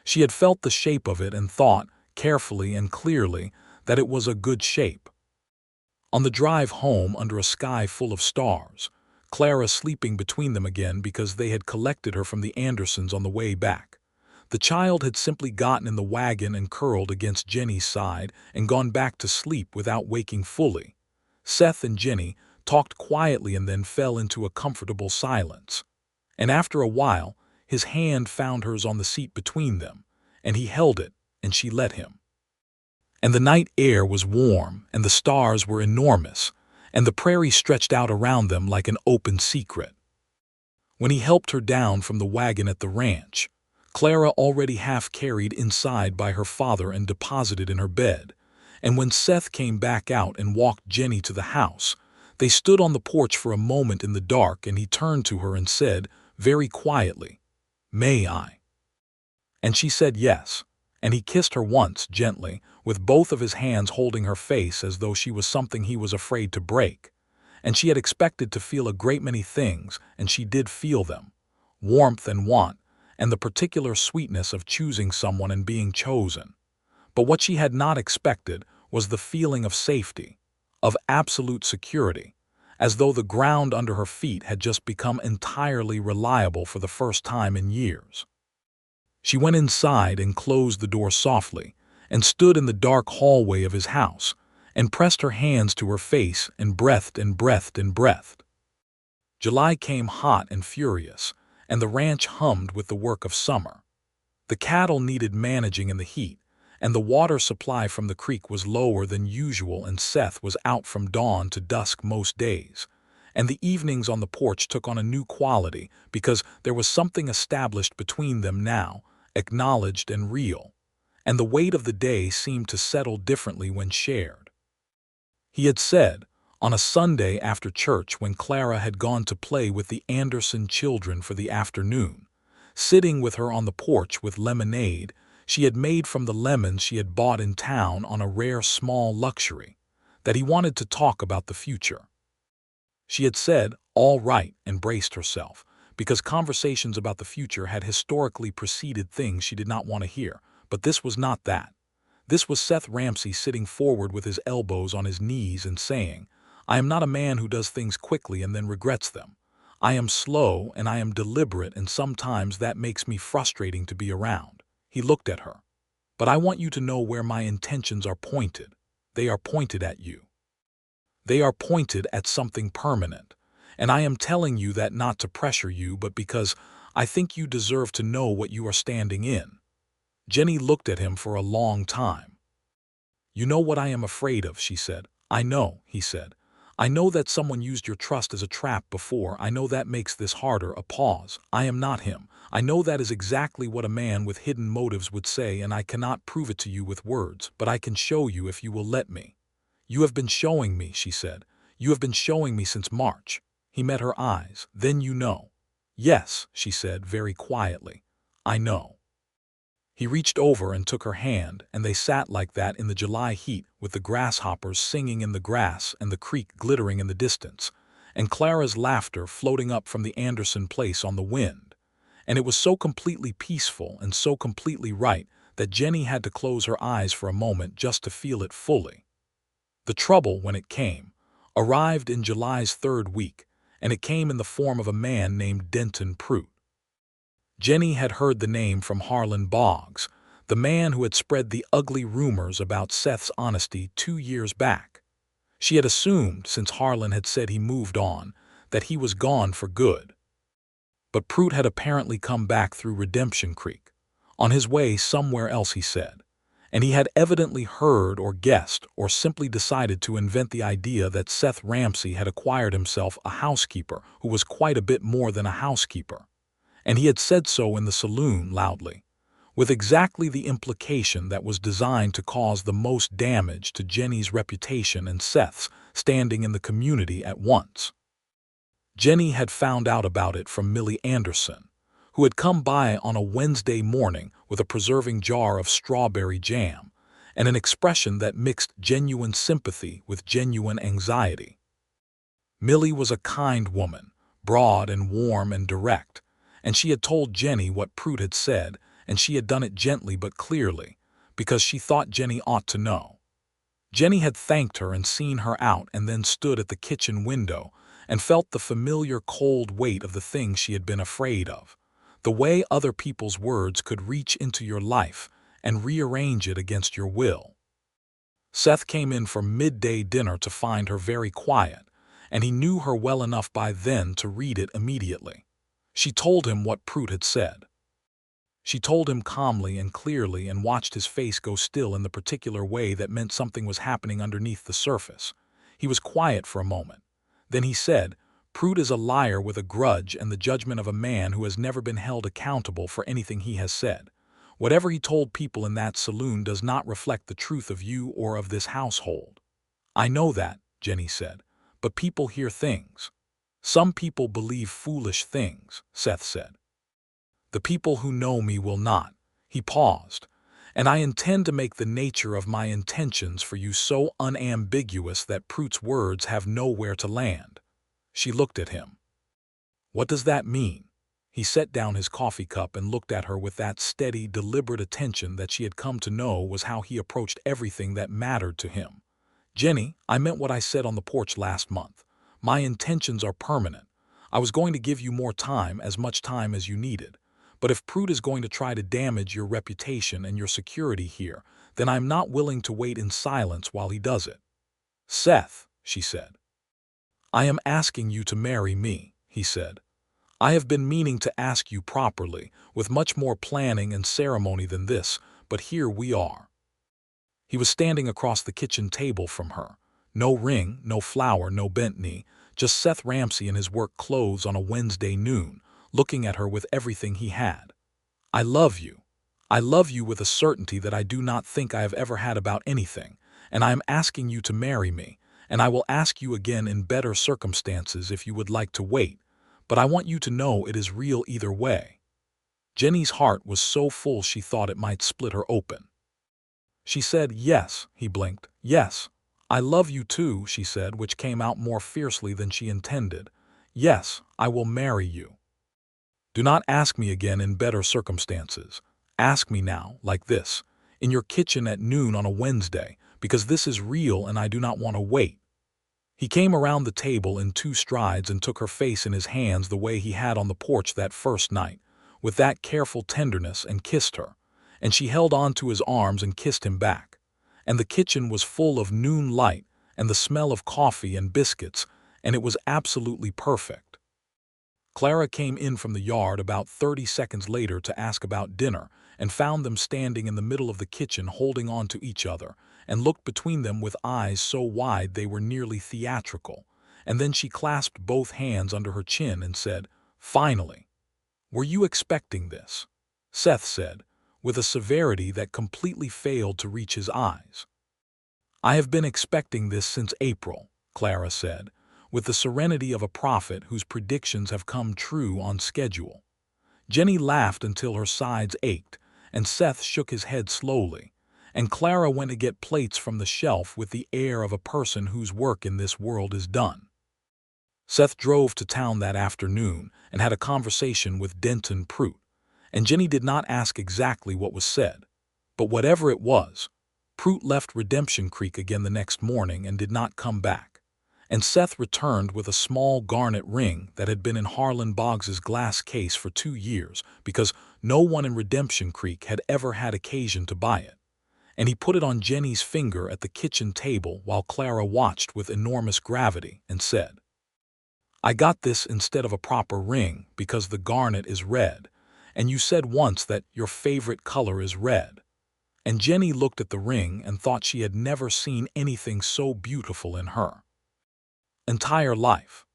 She had felt the shape of it and thought, carefully and clearly, that it was a good shape. On the drive home under a sky full of stars, Clara sleeping between them again because they had collected her from the Andersons on the way back. The child had simply gotten in the wagon and curled against Jennie's side and gone back to sleep without waking fully. Seth and Jennie talked quietly and then fell into a comfortable silence. And after a while, his hand found hers on the seat between them, and he held it, and she let him. And the night air was warm, and the stars were enormous, and the prairie stretched out around them like an open secret. When he helped her down from the wagon at the ranch, Clara already half carried inside by her father and deposited in her bed, and when Seth came back out and walked Jennie to the house, they stood on the porch for a moment in the dark, and he turned to her and said, very quietly, "May I?" And she said yes, and he kissed her once, gently, with both of his hands holding her face as though she was something he was afraid to break. And she had expected to feel a great many things, and she did feel them. Warmth and want, and the particular sweetness of choosing someone and being chosen. But what she had not expected was the feeling of safety, of absolute security, as though the ground under her feet had just become entirely reliable for the first time in years. She went inside and closed the door softly, and stood in the dark hallway of his house, and pressed her hands to her face and breathed and breathed and breathed. July came hot and furious, and the ranch hummed with the work of summer. The cattle needed managing in the heat, and the water supply from the creek was lower than usual, and Seth was out from dawn to dusk most days. And the evenings on the porch took on a new quality because there was something established between them now, acknowledged and real. And the weight of the day seemed to settle differently when shared. He had said, on a Sunday after church when Clara had gone to play with the Anderson children for the afternoon, sitting with her on the porch with lemonade she had made from the lemons she had bought in town on a rare small luxury, that he wanted to talk about the future. She had said, "All right," and braced herself, because conversations about the future had historically preceded things she did not want to hear, but this was not that. This was Seth Ramsey sitting forward with his elbows on his knees and saying, "I am not a man who does things quickly and then regrets them. I am slow and I am deliberate, and sometimes that makes me frustrating to be around." He looked at her. "But I want you to know where my intentions are pointed. They are pointed at you. They are pointed at something permanent. And I am telling you that not to pressure you, but because I think you deserve to know what you are standing in." Jennie looked at him for a long time. "You know what I am afraid of," she said. "I know," he said. "I know that someone used your trust as a trap before. I know that makes this harder." A pause. "I am not him. I know that is exactly what a man with hidden motives would say, and I cannot prove it to you with words, but I can show you if you will let me." "You have been showing me," she said. "You have been showing me since March." He met her eyes. "Then you know." "Yes," she said very quietly. "I know." He reached over and took her hand, and they sat like that in the July heat, with the grasshoppers singing in the grass and the creek glittering in the distance, and Clara's laughter floating up from the Anderson place on the wind. And it was so completely peaceful and so completely right that Jennie had to close her eyes for a moment just to feel it fully. The trouble, when it came, arrived in July's third week, and it came in the form of a man named Denton Pruitt. Jennie had heard the name from Harlan Boggs, the man who had spread the ugly rumors about Seth's honesty 2 years back. She had assumed, since Harlan had said he moved on, that he was gone for good. But Pruitt had apparently come back through Redemption Creek, on his way somewhere else, he said, and he had evidently heard or guessed or simply decided to invent the idea that Seth Ramsey had acquired himself a housekeeper who was quite a bit more than a housekeeper. And he had said so in the saloon loudly, with exactly the implication that was designed to cause the most damage to Jennie's reputation and Seth's standing in the community at once. Jennie had found out about it from Millie Anderson, who had come by on a Wednesday morning with a preserving jar of strawberry jam and an expression that mixed genuine sympathy with genuine anxiety. Millie was a kind woman, broad and warm and direct, and she had told Jennie what Pruitt had said, and she had done it gently but clearly, because she thought Jennie ought to know. Jennie had thanked her and seen her out, and then stood at the kitchen window and felt the familiar cold weight of the thing she had been afraid of, the way other people's words could reach into your life and rearrange it against your will. Seth came in for midday dinner to find her very quiet, and he knew her well enough by then to read it immediately. She told him what Pruitt had said. She told him calmly and clearly, and watched his face go still in the particular way that meant something was happening underneath the surface. He was quiet for a moment. Then he said, "Pruitt is a liar with a grudge and the judgment of a man who has never been held accountable for anything he has said. Whatever he told people in that saloon does not reflect the truth of you or of this household." "I know that," Jennie said, "but people hear things. Some people believe foolish things," Seth said. "The people who know me will not." He paused. "And I intend to make the nature of my intentions for you so unambiguous that Pruitt's words have nowhere to land." She looked at him. "What does that mean?" He set down his coffee cup and looked at her with that steady, deliberate attention that she had come to know was how he approached everything that mattered to him. "Jennie, I meant what I said on the porch last month. My intentions are permanent. I was going to give you more time, as much time as you needed. But if Prude is going to try to damage your reputation and your security here, then I'm not willing to wait in silence while he does it." "Seth," she said. "I am asking you to marry me," he said. "I have been meaning to ask you properly, with much more planning and ceremony than this, but here we are." He was standing across the kitchen table from her. No ring, no flower, no bent knee, just Seth Ramsey in his work clothes on a Wednesday noon, looking at her with everything he had. "I love you. I love you with a certainty that I do not think I have ever had about anything, and I am asking you to marry me, and I will ask you again in better circumstances if you would like to wait, but I want you to know it is real either way." Jennie's heart was so full she thought it might split her open. She said, "Yes," he blinked. "Yes. I love you too," she said, which came out more fiercely than she intended. "Yes, I will marry you. Do not ask me again in better circumstances. Ask me now, like this, in your kitchen at noon on a Wednesday, because this is real and I do not want to wait." He came around the table in 2 strides and took her face in his hands the way he had on the porch that first night, with that careful tenderness, and kissed her. And she held on to his arms and kissed him back. And the kitchen was full of noon light and the smell of coffee and biscuits, and it was absolutely perfect. Clara came in from the yard about 30 seconds later to ask about dinner and found them standing in the middle of the kitchen holding on to each other, and looked between them with eyes so wide they were nearly theatrical. And then she clasped both hands under her chin and said, "Finally. Were you expecting this?" Seth said, with a severity that completely failed to reach his eyes. "I have been expecting this since April," Clara said, with the serenity of a prophet whose predictions have come true on schedule. Jennie laughed until her sides ached, and Seth shook his head slowly, and Clara went to get plates from the shelf with the air of a person whose work in this world is done. Seth drove to town that afternoon and had a conversation with Denton Prude, and Jennie did not ask exactly what was said. But whatever it was, Prude left Redemption Creek again the next morning and did not come back, and Seth returned with a small garnet ring that had been in Harlan Boggs's glass case for 2 years because no one in Redemption Creek had ever had occasion to buy it, and he put it on Jennie's finger at the kitchen table while Clara watched with enormous gravity and said, "I got this instead of a proper ring because the garnet is red, and you said once that your favorite color is red." And Jennie looked at the ring and thought she had never seen anything so beautiful in her entire life.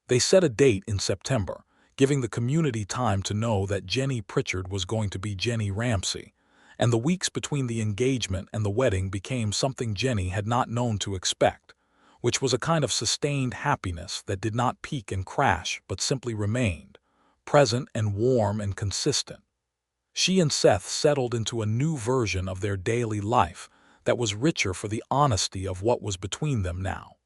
They set a date in September, giving the community time to know that Jennie Pritchard was going to be Jennie Ramsey, and the weeks between the engagement and the wedding became something Jennie had not known to expect, which was a kind of sustained happiness that did not peak and crash but simply remained, present and warm and consistent. She and Seth settled into a new version of their daily life that was richer for the honesty of what was between them now.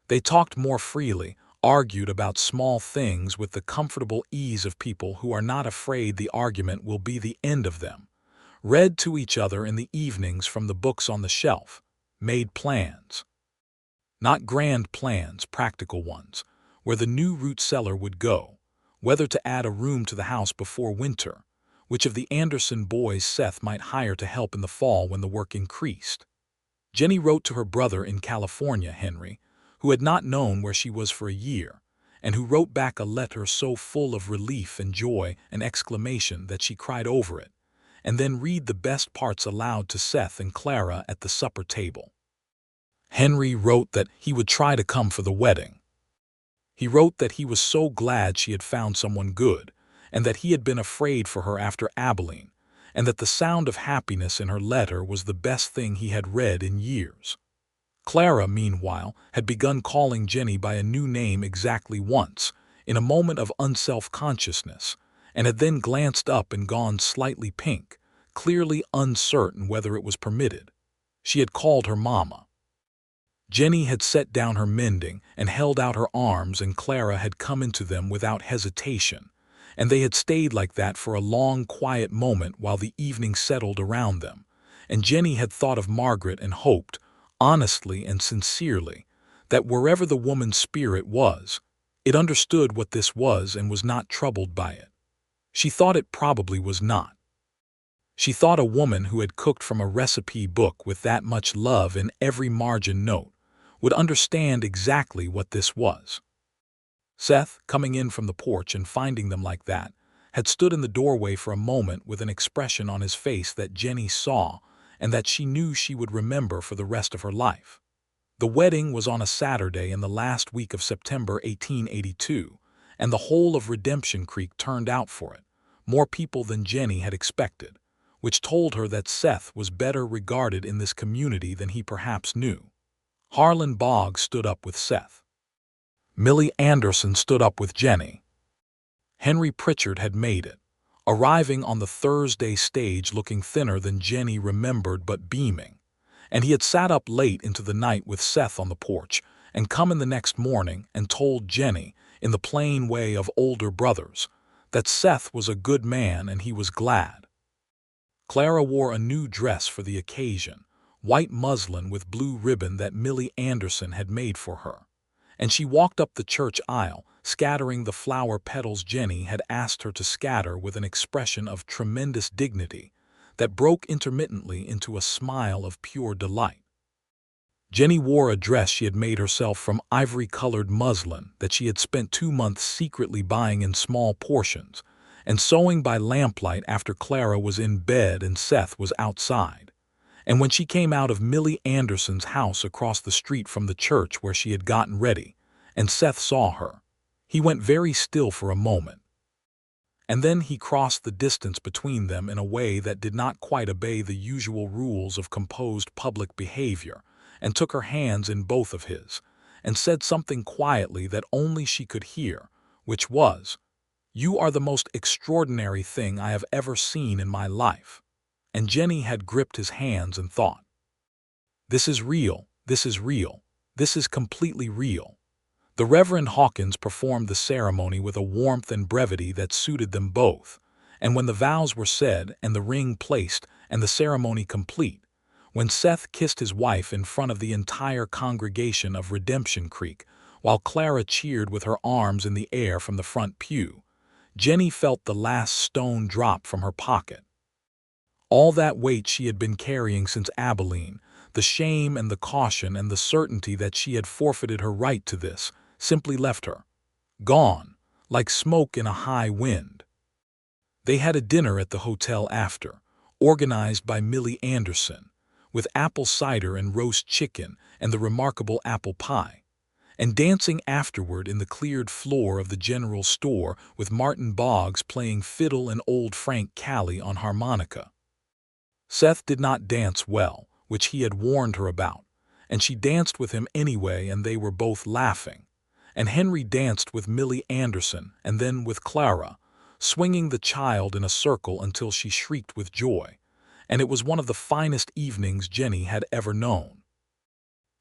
They talked more freely, argued about small things with the comfortable ease of people who are not afraid the argument will be the end of them, read to each other in the evenings from the books on the shelf, made plans. Not grand plans, practical ones, where the new root cellar would go, whether to add a room to the house before winter, which of the Anderson boys Seth might hire to help in the fall when the work increased. Jennie wrote to her brother in California, Henry, who had not known where she was for a year, and who wrote back a letter so full of relief and joy and exclamation that she cried over it, and then read the best parts aloud to Seth and Clara at the supper table. Henry wrote that he would try to come for the wedding. He wrote that he was so glad she had found someone good, and that he had been afraid for her after Abilene, and that the sound of happiness in her letter was the best thing he had read in years. Clara, meanwhile, had begun calling Jennie by a new name exactly once, in a moment of unself-consciousness, and had then glanced up and gone slightly pink, clearly uncertain whether it was permitted. She had called her Mama. Jennie had set down her mending and held out her arms, and Clara had come into them without hesitation, and they had stayed like that for a long, quiet moment while the evening settled around them. And Jennie had thought of Margaret and hoped, honestly and sincerely, that wherever the woman's spirit was, it understood what this was and was not troubled by it. She thought it probably was not. She thought a woman who had cooked from a recipe book with that much love in every margin note would understand exactly what this was. Seth, coming in from the porch and finding them like that, had stood in the doorway for a moment with an expression on his face that Jennie saw and that she knew she would remember for the rest of her life. The wedding was on a Saturday in the last week of September 1882, and the whole of Redemption Creek turned out for it, more people than Jennie had expected, which told her that Seth was better regarded in this community than he perhaps knew. Harlan Boggs stood up with Seth. Millie Anderson stood up with Jennie. Henry Pritchard had made it, arriving on the Thursday stage looking thinner than Jennie remembered but beaming, and he had sat up late into the night with Seth on the porch and come in the next morning and told Jennie, in the plain way of older brothers, that Seth was a good man and he was glad. Clara wore a new dress for the occasion, white muslin with blue ribbon that Millie Anderson had made for her, and she walked up the church aisle, scattering the flower petals Jennie had asked her to scatter with an expression of tremendous dignity that broke intermittently into a smile of pure delight. Jennie wore a dress she had made herself from ivory-colored muslin that she had spent 2 months secretly buying in small portions and sewing by lamplight after Clara was in bed and Seth was outside. And when she came out of Millie Anderson's house across the street from the church where she had gotten ready, and Seth saw her, he went very still for a moment. And then he crossed the distance between them in a way that did not quite obey the usual rules of composed public behavior, and took her hands in both of his, and said something quietly that only she could hear, which was, "You are the most extraordinary thing I have ever seen in my life." And Jennie had gripped his hands and thought, "This is real, this is real, this is completely real." The Reverend Hawkins performed the ceremony with a warmth and brevity that suited them both, and when the vows were said and the ring placed and the ceremony complete, when Seth kissed his wife in front of the entire congregation of Redemption Creek, while Clara cheered with her arms in the air from the front pew, Jennie felt the last stone drop from her pocket. All that weight she had been carrying since Abilene, the shame and the caution and the certainty that she had forfeited her right to this, simply left her, gone, like smoke in a high wind. They had a dinner at the hotel after, organized by Millie Anderson, with apple cider and roast chicken and the remarkable apple pie, and dancing afterward in the cleared floor of the general store with Martin Boggs playing fiddle and old Frank Cali on harmonica. Seth did not dance well, which he had warned her about, and she danced with him anyway and they were both laughing, and Henry danced with Millie Anderson and then with Clara, swinging the child in a circle until she shrieked with joy, and it was one of the finest evenings Jennie had ever known.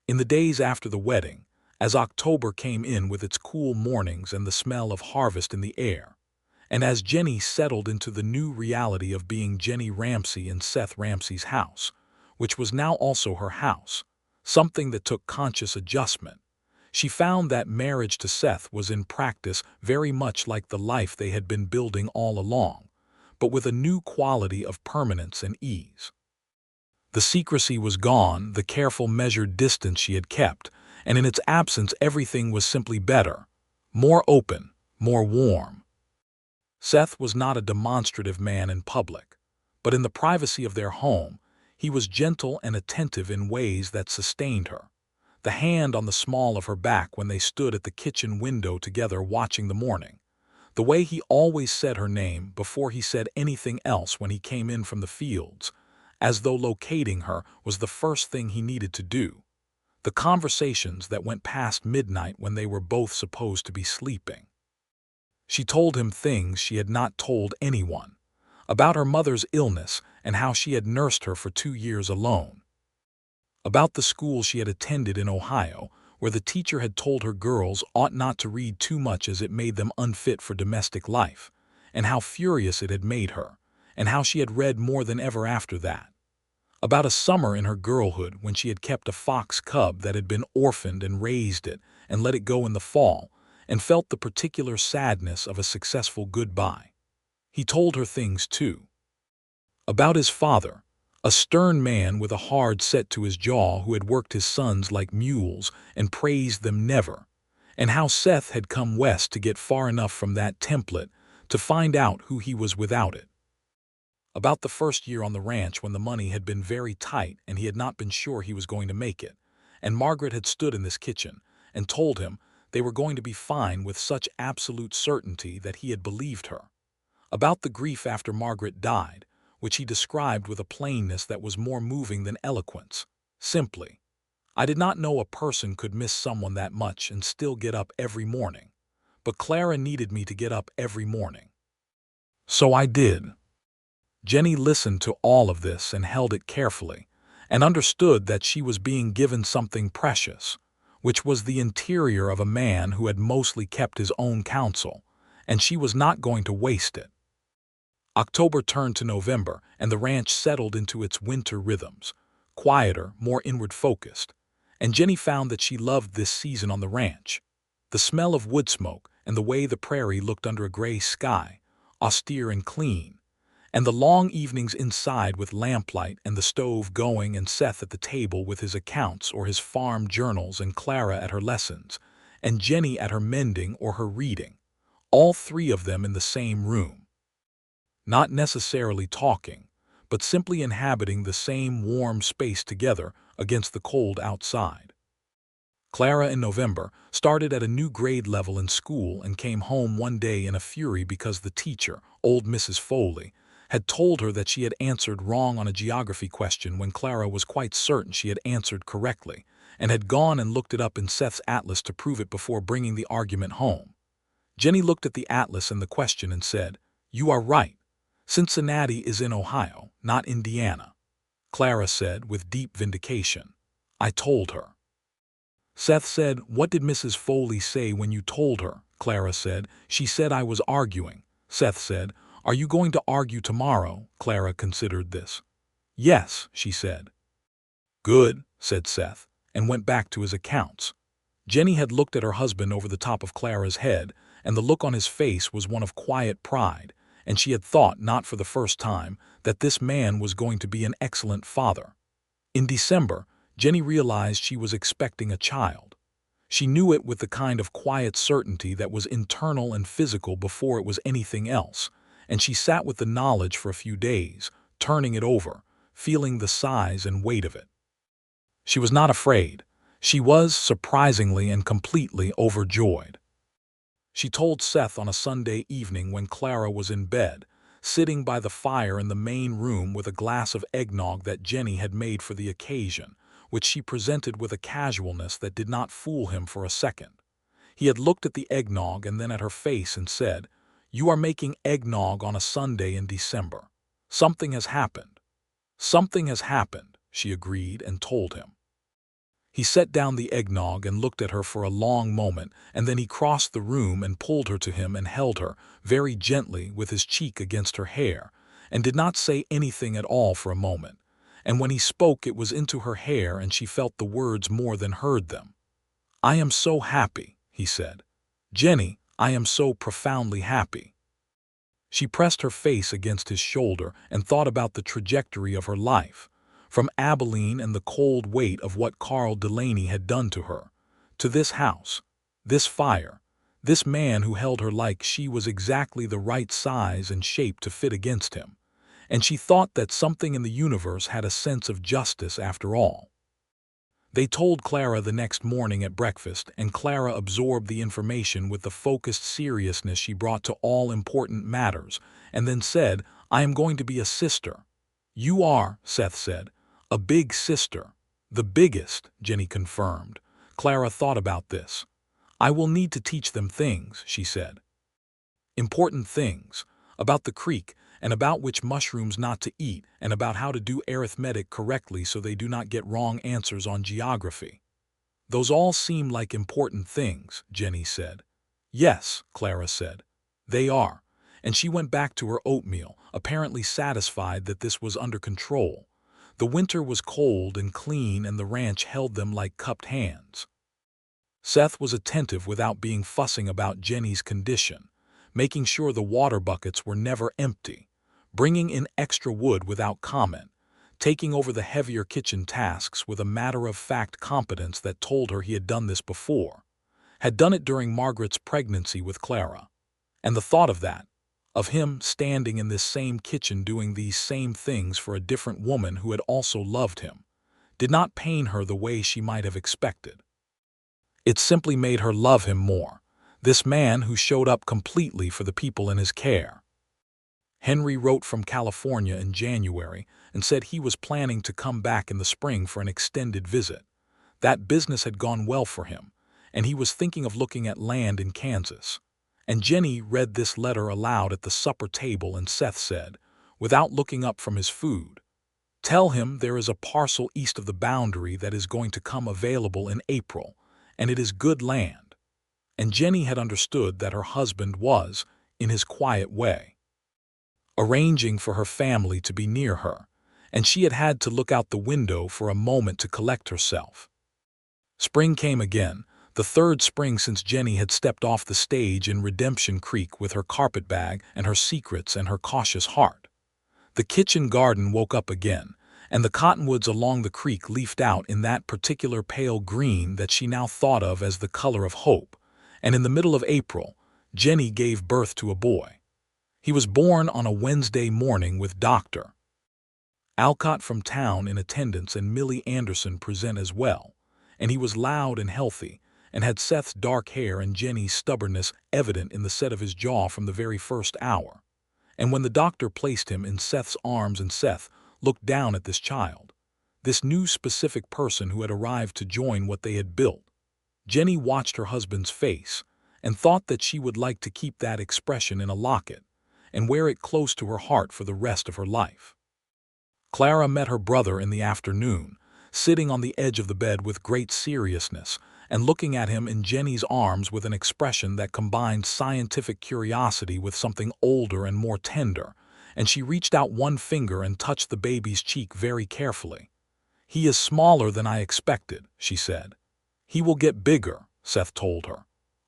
In the days after the wedding, as October came in with its cool mornings and the smell of harvest in the air, and as Jennie settled into the new reality of being Jennie Ramsey in Seth Ramsey's house, which was now also her house, something that took conscious adjustment, she found that marriage to Seth was in practice very much like the life they had been building all along, but with a new quality of permanence and ease. The secrecy was gone, the careful measured distance she had kept, and in its absence everything was simply better, more open, more warm. Seth was not a demonstrative man in public, but in the privacy of their home, he was gentle and attentive in ways that sustained her, the hand on the small of her back when they stood at the kitchen window together watching the morning, the way he always said her name before he said anything else when he came in from the fields, as though locating her was the first thing he needed to do, the conversations that went past midnight when they were both supposed to be sleeping. She told him things she had not told anyone, about her mother's illness and how she had nursed her for 2 years alone, about the school she had attended in Ohio, where the teacher had told her girls ought not to read too much as it made them unfit for domestic life, and how furious it had made her, and how she had read more than ever after that. About a summer in her girlhood when she had kept a fox cub that had been orphaned and raised it and let it go in the fall, and felt the particular sadness of a successful goodbye. He told her things, too. About his father, a stern man with a hard set to his jaw who had worked his sons like mules and praised them never, and how Seth had come west to get far enough from that template to find out who he was without it. About the first year on the ranch when the money had been very tight and he had not been sure he was going to make it, and Margaret had stood in this kitchen and told him they were going to be fine with such absolute certainty that he had believed her. About the grief after Margaret died, which he described with a plainness that was more moving than eloquence. Simply, I did not know a person could miss someone that much and still get up every morning, but Clara needed me to get up every morning. So I did. Jennie listened to all of this and held it carefully, and understood that she was being given something precious, which was the interior of a man who had mostly kept his own counsel, and she was not going to waste it. October turned to November, and the ranch settled into its winter rhythms, quieter, more inward-focused, and Jennie found that she loved this season on the ranch. The smell of wood smoke and the way the prairie looked under a gray sky, austere and clean, and the long evenings inside with lamplight and the stove going and Seth at the table with his accounts or his farm journals and Clara at her lessons, and Jennie at her mending or her reading, all three of them in the same room. Not necessarily talking, but simply inhabiting the same warm space together against the cold outside. Clara in November started at a new grade level in school and came home one day in a fury because the teacher, old Mrs. Foley, had told her that she had answered wrong on a geography question when Clara was quite certain she had answered correctly, and had gone and looked it up in Seth's atlas to prove it before bringing the argument home. Jennie looked at the atlas and the question and said, "You are right. Cincinnati is in Ohio, not Indiana." Clara said with deep vindication, "I told her." Seth said, "What did Mrs. Foley say when you told her?" Clara said, "She said I was arguing." Seth said, "Are you going to argue tomorrow?" Clara considered this. "Yes," she said. "Good," said Seth, and went back to his accounts. Jennie had looked at her husband over the top of Clara's head, and the look on his face was one of quiet pride, and she had thought, not for the first time, that this man was going to be an excellent father. In December, Jennie realized she was expecting a child. She knew it with the kind of quiet certainty that was internal and physical before it was anything else, and she sat with the knowledge for a few days, turning it over, feeling the size and weight of it. She was not afraid. She was, surprisingly and completely, overjoyed. She told Seth on a Sunday evening when Clara was in bed, sitting by the fire in the main room with a glass of eggnog that Jennie had made for the occasion, which she presented with a casualness that did not fool him for a second. He had looked at the eggnog and then at her face and said, "You are making eggnog on a Sunday in December. Something has happened." "Something has happened," she agreed and told him. He set down the eggnog and looked at her for a long moment, and then he crossed the room and pulled her to him and held her, very gently, with his cheek against her hair, and did not say anything at all for a moment. And when he spoke it was into her hair and she felt the words more than heard them. "I am so happy," he said. "Jennie, I am so profoundly happy." She pressed her face against his shoulder and thought about the trajectory of her life, from Abilene and the cold weight of what Carl Delaney had done to her, to this house, this fire, this man who held her like she was exactly the right size and shape to fit against him, and she thought that something in the universe had a sense of justice after all. They told Clara the next morning at breakfast, and Clara absorbed the information with the focused seriousness she brought to all important matters, and then said, "I am going to be a sister." "You are," Seth said. "A big sister." "The biggest," Jennie confirmed. Clara thought about this. "I will need to teach them things," she said. "Important things. About the creek, and about which mushrooms not to eat, and about how to do arithmetic correctly so they do not get wrong answers on geography." "Those all seem like important things," Jennie said. "Yes," Clara said. "They are. and she went back to her oatmeal, apparently satisfied that this was under control. The winter was cold and clean, and the ranch held them like cupped hands. Seth was attentive without being fussing about Jennie's condition, making sure the water buckets were never empty, bringing in extra wood without comment, taking over the heavier kitchen tasks with a matter-of-fact competence that told her he had done this before, had done it during Margaret's pregnancy with Clara. And the thought of him standing in this same kitchen doing these same things for a different woman who had also loved him, did not pain her the way she might have expected. It simply made her love him more, this man who showed up completely for the people in his care. Henry wrote from California in January and said he was planning to come back in the spring for an extended visit. That business had gone well for him, and he was thinking of looking at land in Kansas. And Jennie read this letter aloud at the supper table, and Seth said, without looking up from his food, "Tell him there is a parcel east of the boundary that is going to come available in April, and it is good land." And Jennie had understood that her husband was, in his quiet way, arranging for her family to be near her, and she had had to look out the window for a moment to collect herself. Spring came again, the third spring since Jennie had stepped off the stage in Redemption Creek with her carpetbag and her secrets and her cautious heart. The kitchen garden woke up again, and the cottonwoods along the creek leafed out in that particular pale green that she now thought of as the color of hope, and in the middle of April, Jennie gave birth to a boy. He was born on a Wednesday morning with Dr. Alcott from town in attendance and Millie Anderson present as well, and he was loud and healthy, and had Seth's dark hair and Jennie's stubbornness evident in the set of his jaw from the very first hour. And when the doctor placed him in Seth's arms and Seth looked down at this child, this new specific person who had arrived to join what they had built, Jennie watched her husband's face and thought that she would like to keep that expression in a locket and wear it close to her heart for the rest of her life. Clara met her brother in the afternoon, sitting on the edge of the bed with great seriousness and looking at him in Jennie's arms with an expression that combined scientific curiosity with something older and more tender, and she reached out one finger and touched the baby's cheek very carefully. "He is smaller than I expected," she said. "He will get bigger," Seth told her.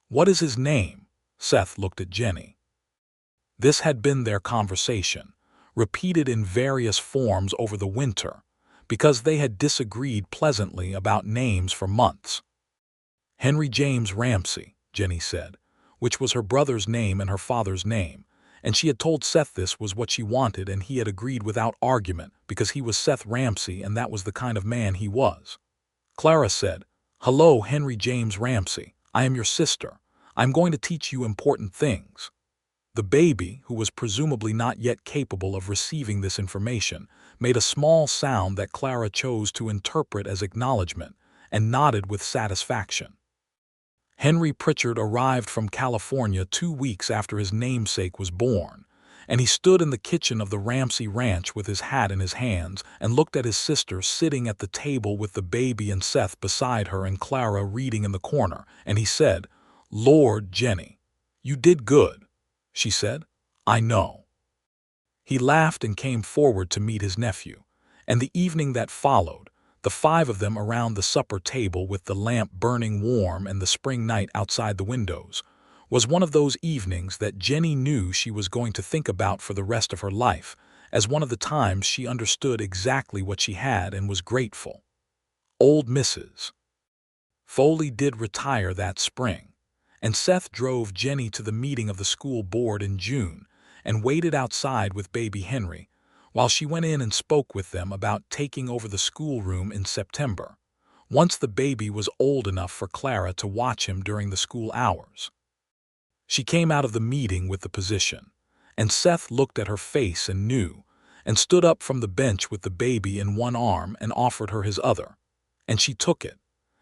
"What is his name?" Seth looked at Jennie. This had been their conversation, repeated in various forms over the winter, because they had disagreed pleasantly about names for months. "Henry James Ramsey," Jennie said, which was her brother's name and her father's name, and she had told Seth this was what she wanted, and he had agreed without argument because he was Seth Ramsey and that was the kind of man he was. Clara said, "Hello, Henry James Ramsey. I am your sister. I'm going to teach you important things." The baby, who was presumably not yet capable of receiving this information, made a small sound that Clara chose to interpret as acknowledgement and nodded with satisfaction. Jennie Pritchard arrived from California 2 weeks after his namesake was born, and he stood in the kitchen of the Ramsey Ranch with his hat in his hands and looked at his sister sitting at the table with the baby and Seth beside her and Clara reading in the corner, and he said, "Lord, Jennie, you did good," she said. "I know." He laughed and came forward to meet his nephew, and the evening that followed, the 5 of them around the supper table with the lamp burning warm and the spring night outside the windows, was one of those evenings that Jennie knew she was going to think about for the rest of her life, as one of the times she understood exactly what she had and was grateful. Old Mrs. Foley did retire that spring, and Seth drove Jennie to the meeting of the school board in June and waited outside with baby Henry, while she went in and spoke with them about taking over the schoolroom in September, once the baby was old enough for Clara to watch him during the school hours. She came out of the meeting with the position, and Seth looked at her face and knew, and stood up from the bench with the baby in one arm and offered her his other, and she took it,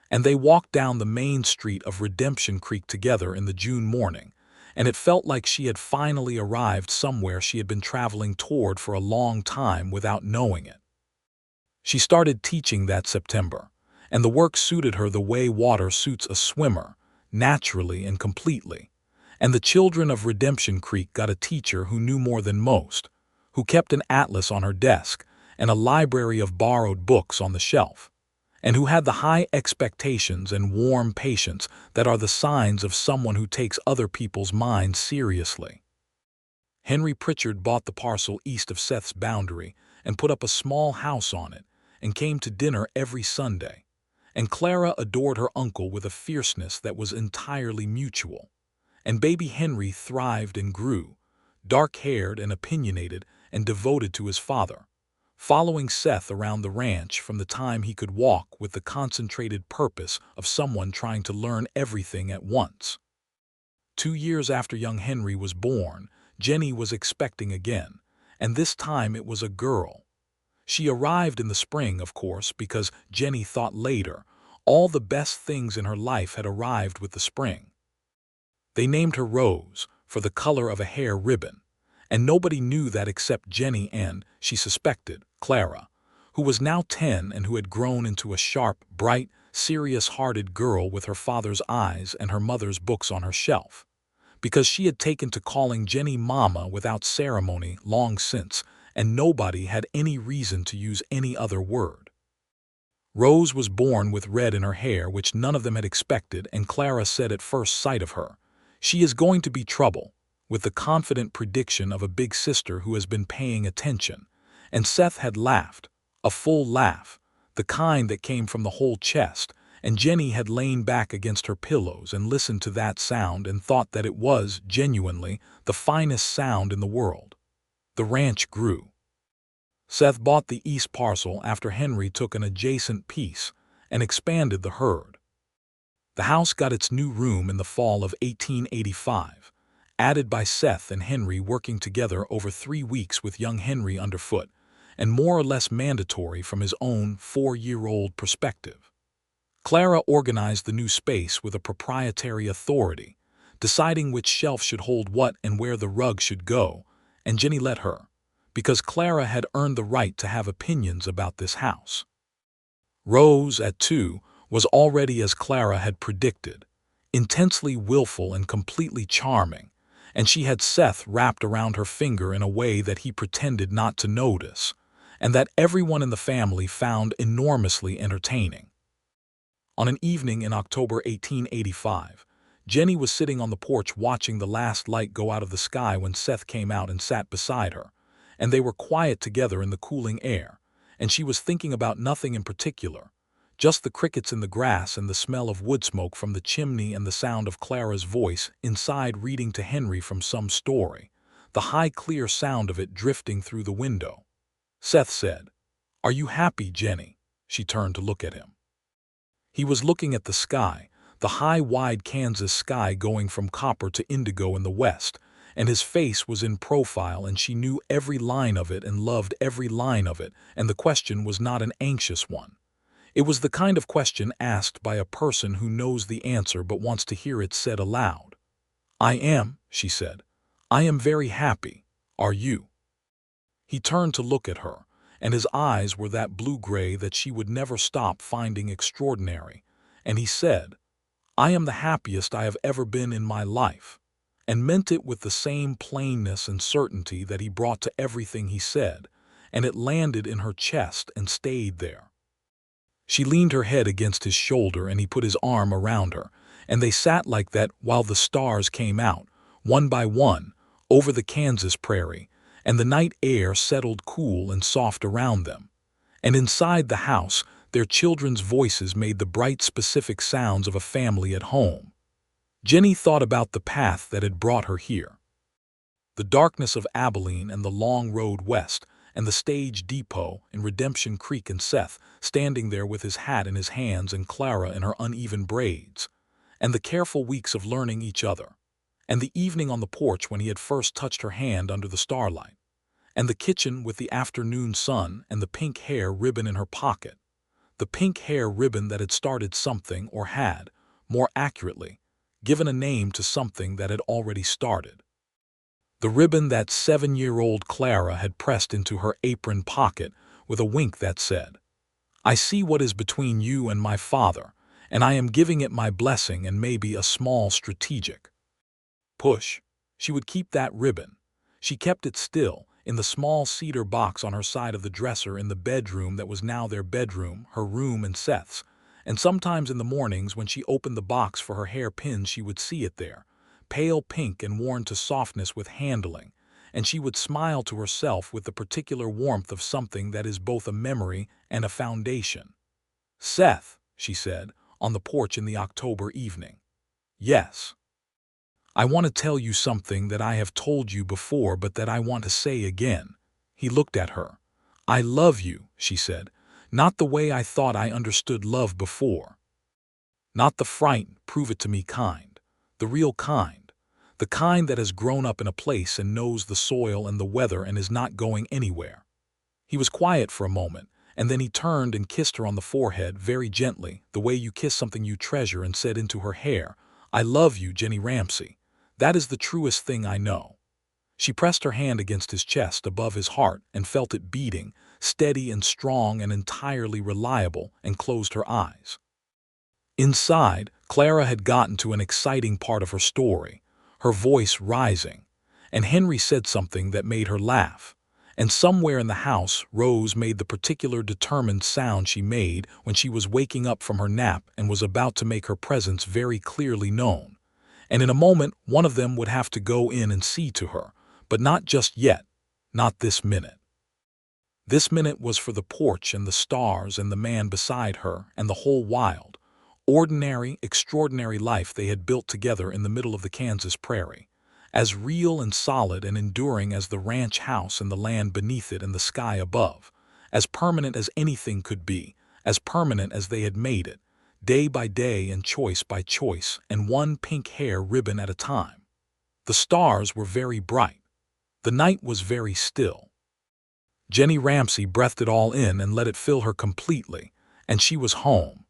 and they walked down the main street of Redemption Creek together in the June morning, and it felt like she had finally arrived somewhere she had been traveling toward for a long time without knowing it. She started teaching that September, and the work suited her the way water suits a swimmer, naturally and completely, And the children of Redemption Creek got a teacher who knew more than most, who kept an atlas on her desk and a library of borrowed books on the shelf, and who had the high expectations and warm patience that are the signs of someone who takes other people's minds seriously. Henry Pritchard bought the parcel east of Seth's boundary and put up a small house on it and came to dinner every Sunday, and Clara adored her uncle with a fierceness that was entirely mutual, and baby Henry thrived and grew, dark-haired and opinionated and devoted to his father, following Seth around the ranch from the time he could walk with the concentrated purpose of someone trying to learn everything at once. 2 years after young Henry was born, Jennie was expecting again, and this time it was a girl. She arrived in the spring, of course, because Jennie thought later all the best things in her life had arrived with the spring. They named her Rose, for the color of a hair ribbon, and nobody knew that except Jennie and, she suspected, Clara, who was now 10 and who had grown into a sharp, bright, serious-hearted girl with her father's eyes and her mother's books on her shelf, because she had taken to calling Jennie Mama without ceremony long since, and nobody had any reason to use any other word. Rose was born with red in her hair, which none of them had expected, and Clara said at first sight of her, "She is going to be trouble," with the confident prediction of a big sister who has been paying attention. And Seth had laughed, a full laugh, the kind that came from the whole chest, and Jennie had lain back against her pillows and listened to that sound and thought that it was, genuinely, the finest sound in the world. The ranch grew. Seth bought the east parcel after Henry took an adjacent piece and expanded the herd. The house got its new room in the fall of 1885, added by Seth and Henry working together over 3 weeks with young Henry underfoot, and more or less mandatory from his own 4-year-old perspective. Clara organized the new space with a proprietary authority, deciding which shelf should hold what and where the rug should go, and Jennie let her, because Clara had earned the right to have opinions about this house. Rose, at 2, was already as Clara had predicted, intensely willful and completely charming, and she had Seth wrapped around her finger in a way that he pretended not to notice, and that everyone in the family found enormously entertaining. On an evening in October 1885, Jennie was sitting on the porch watching the last light go out of the sky when Seth came out and sat beside her, and they were quiet together in the cooling air, and she was thinking about nothing in particular, just the crickets in the grass and the smell of wood smoke from the chimney and the sound of Clara's voice inside reading to Henry from some story, the high clear sound of it drifting through the window. Seth said, "Are you happy, Jennie?" She turned to look at him. He was looking at the sky, the high, wide Kansas sky going from copper to indigo in the west, and his face was in profile and she knew every line of it and loved every line of it, and the question was not an anxious one. It was the kind of question asked by a person who knows the answer but wants to hear it said aloud. "I am," she said. "I am very happy. Are you?" He turned to look at her, and his eyes were that blue-gray that she would never stop finding extraordinary, and he said, "I am the happiest I have ever been in my life," and meant it with the same plainness and certainty that he brought to everything he said, and it landed in her chest and stayed there. She leaned her head against his shoulder and he put his arm around her, and they sat like that while the stars came out, one by one, over the Kansas prairie, and the night air settled cool and soft around them. And inside the house, their children's voices made the bright specific sounds of a family at home. Jennie thought about the path that had brought her here. The darkness of Abilene and the long road west, and the stage depot in Redemption Creek, and Seth standing there with his hat in his hands and Clara in her uneven braids, and the careful weeks of learning each other, and the evening on the porch when he had first touched her hand under the starlight, and the kitchen with the afternoon sun and the pink hair ribbon in her pocket, the pink hair ribbon that had started something or had, more accurately, given a name to something that had already started. The ribbon that 7-year-old Clara had pressed into her apron pocket with a wink that said, "I see what is between you and my father, and I am giving it my blessing and maybe a small strategic Push. She would keep that ribbon. She kept it still, in the small cedar box on her side of the dresser in the bedroom that was now their bedroom, her room and Seth's. And sometimes in the mornings when she opened the box for her hair pins she would see it there, pale pink and worn to softness with handling, and she would smile to herself with the particular warmth of something that is both a memory and a foundation. "Seth," she said, on the porch in the October evening. "Yes. I want to tell you something that I have told you before but that I want to say again." He looked at her. "I love you," she said, "not the way I thought I understood love before. Not the frightened, prove it to me kind. The real kind. The kind that has grown up in a place and knows the soil and the weather and is not going anywhere." He was quiet for a moment, and then he turned and kissed her on the forehead very gently, the way you kiss something you treasure, and said into her hair, "I love you, Jennie Ramsey. That is the truest thing I know." She pressed her hand against his chest above his heart and felt it beating, steady and strong and entirely reliable, and closed her eyes. Inside, Clara had gotten to an exciting part of her story, her voice rising, and Henry said something that made her laugh. And somewhere in the house, Rose made the particular determined sound she made when she was waking up from her nap and was about to make her presence very clearly known. And in a moment one of them would have to go in and see to her, but not just yet, not this minute. This minute was for the porch and the stars and the man beside her and the whole wild, ordinary, extraordinary life they had built together in the middle of the Kansas prairie, as real and solid and enduring as the ranch house and the land beneath it and the sky above, as permanent as anything could be, as permanent as they had made it, day by day and choice by choice, and one pink hair ribbon at a time. The stars were very bright. The night was very still. Jennie Ramsey breathed it all in and let it fill her completely, and she was home.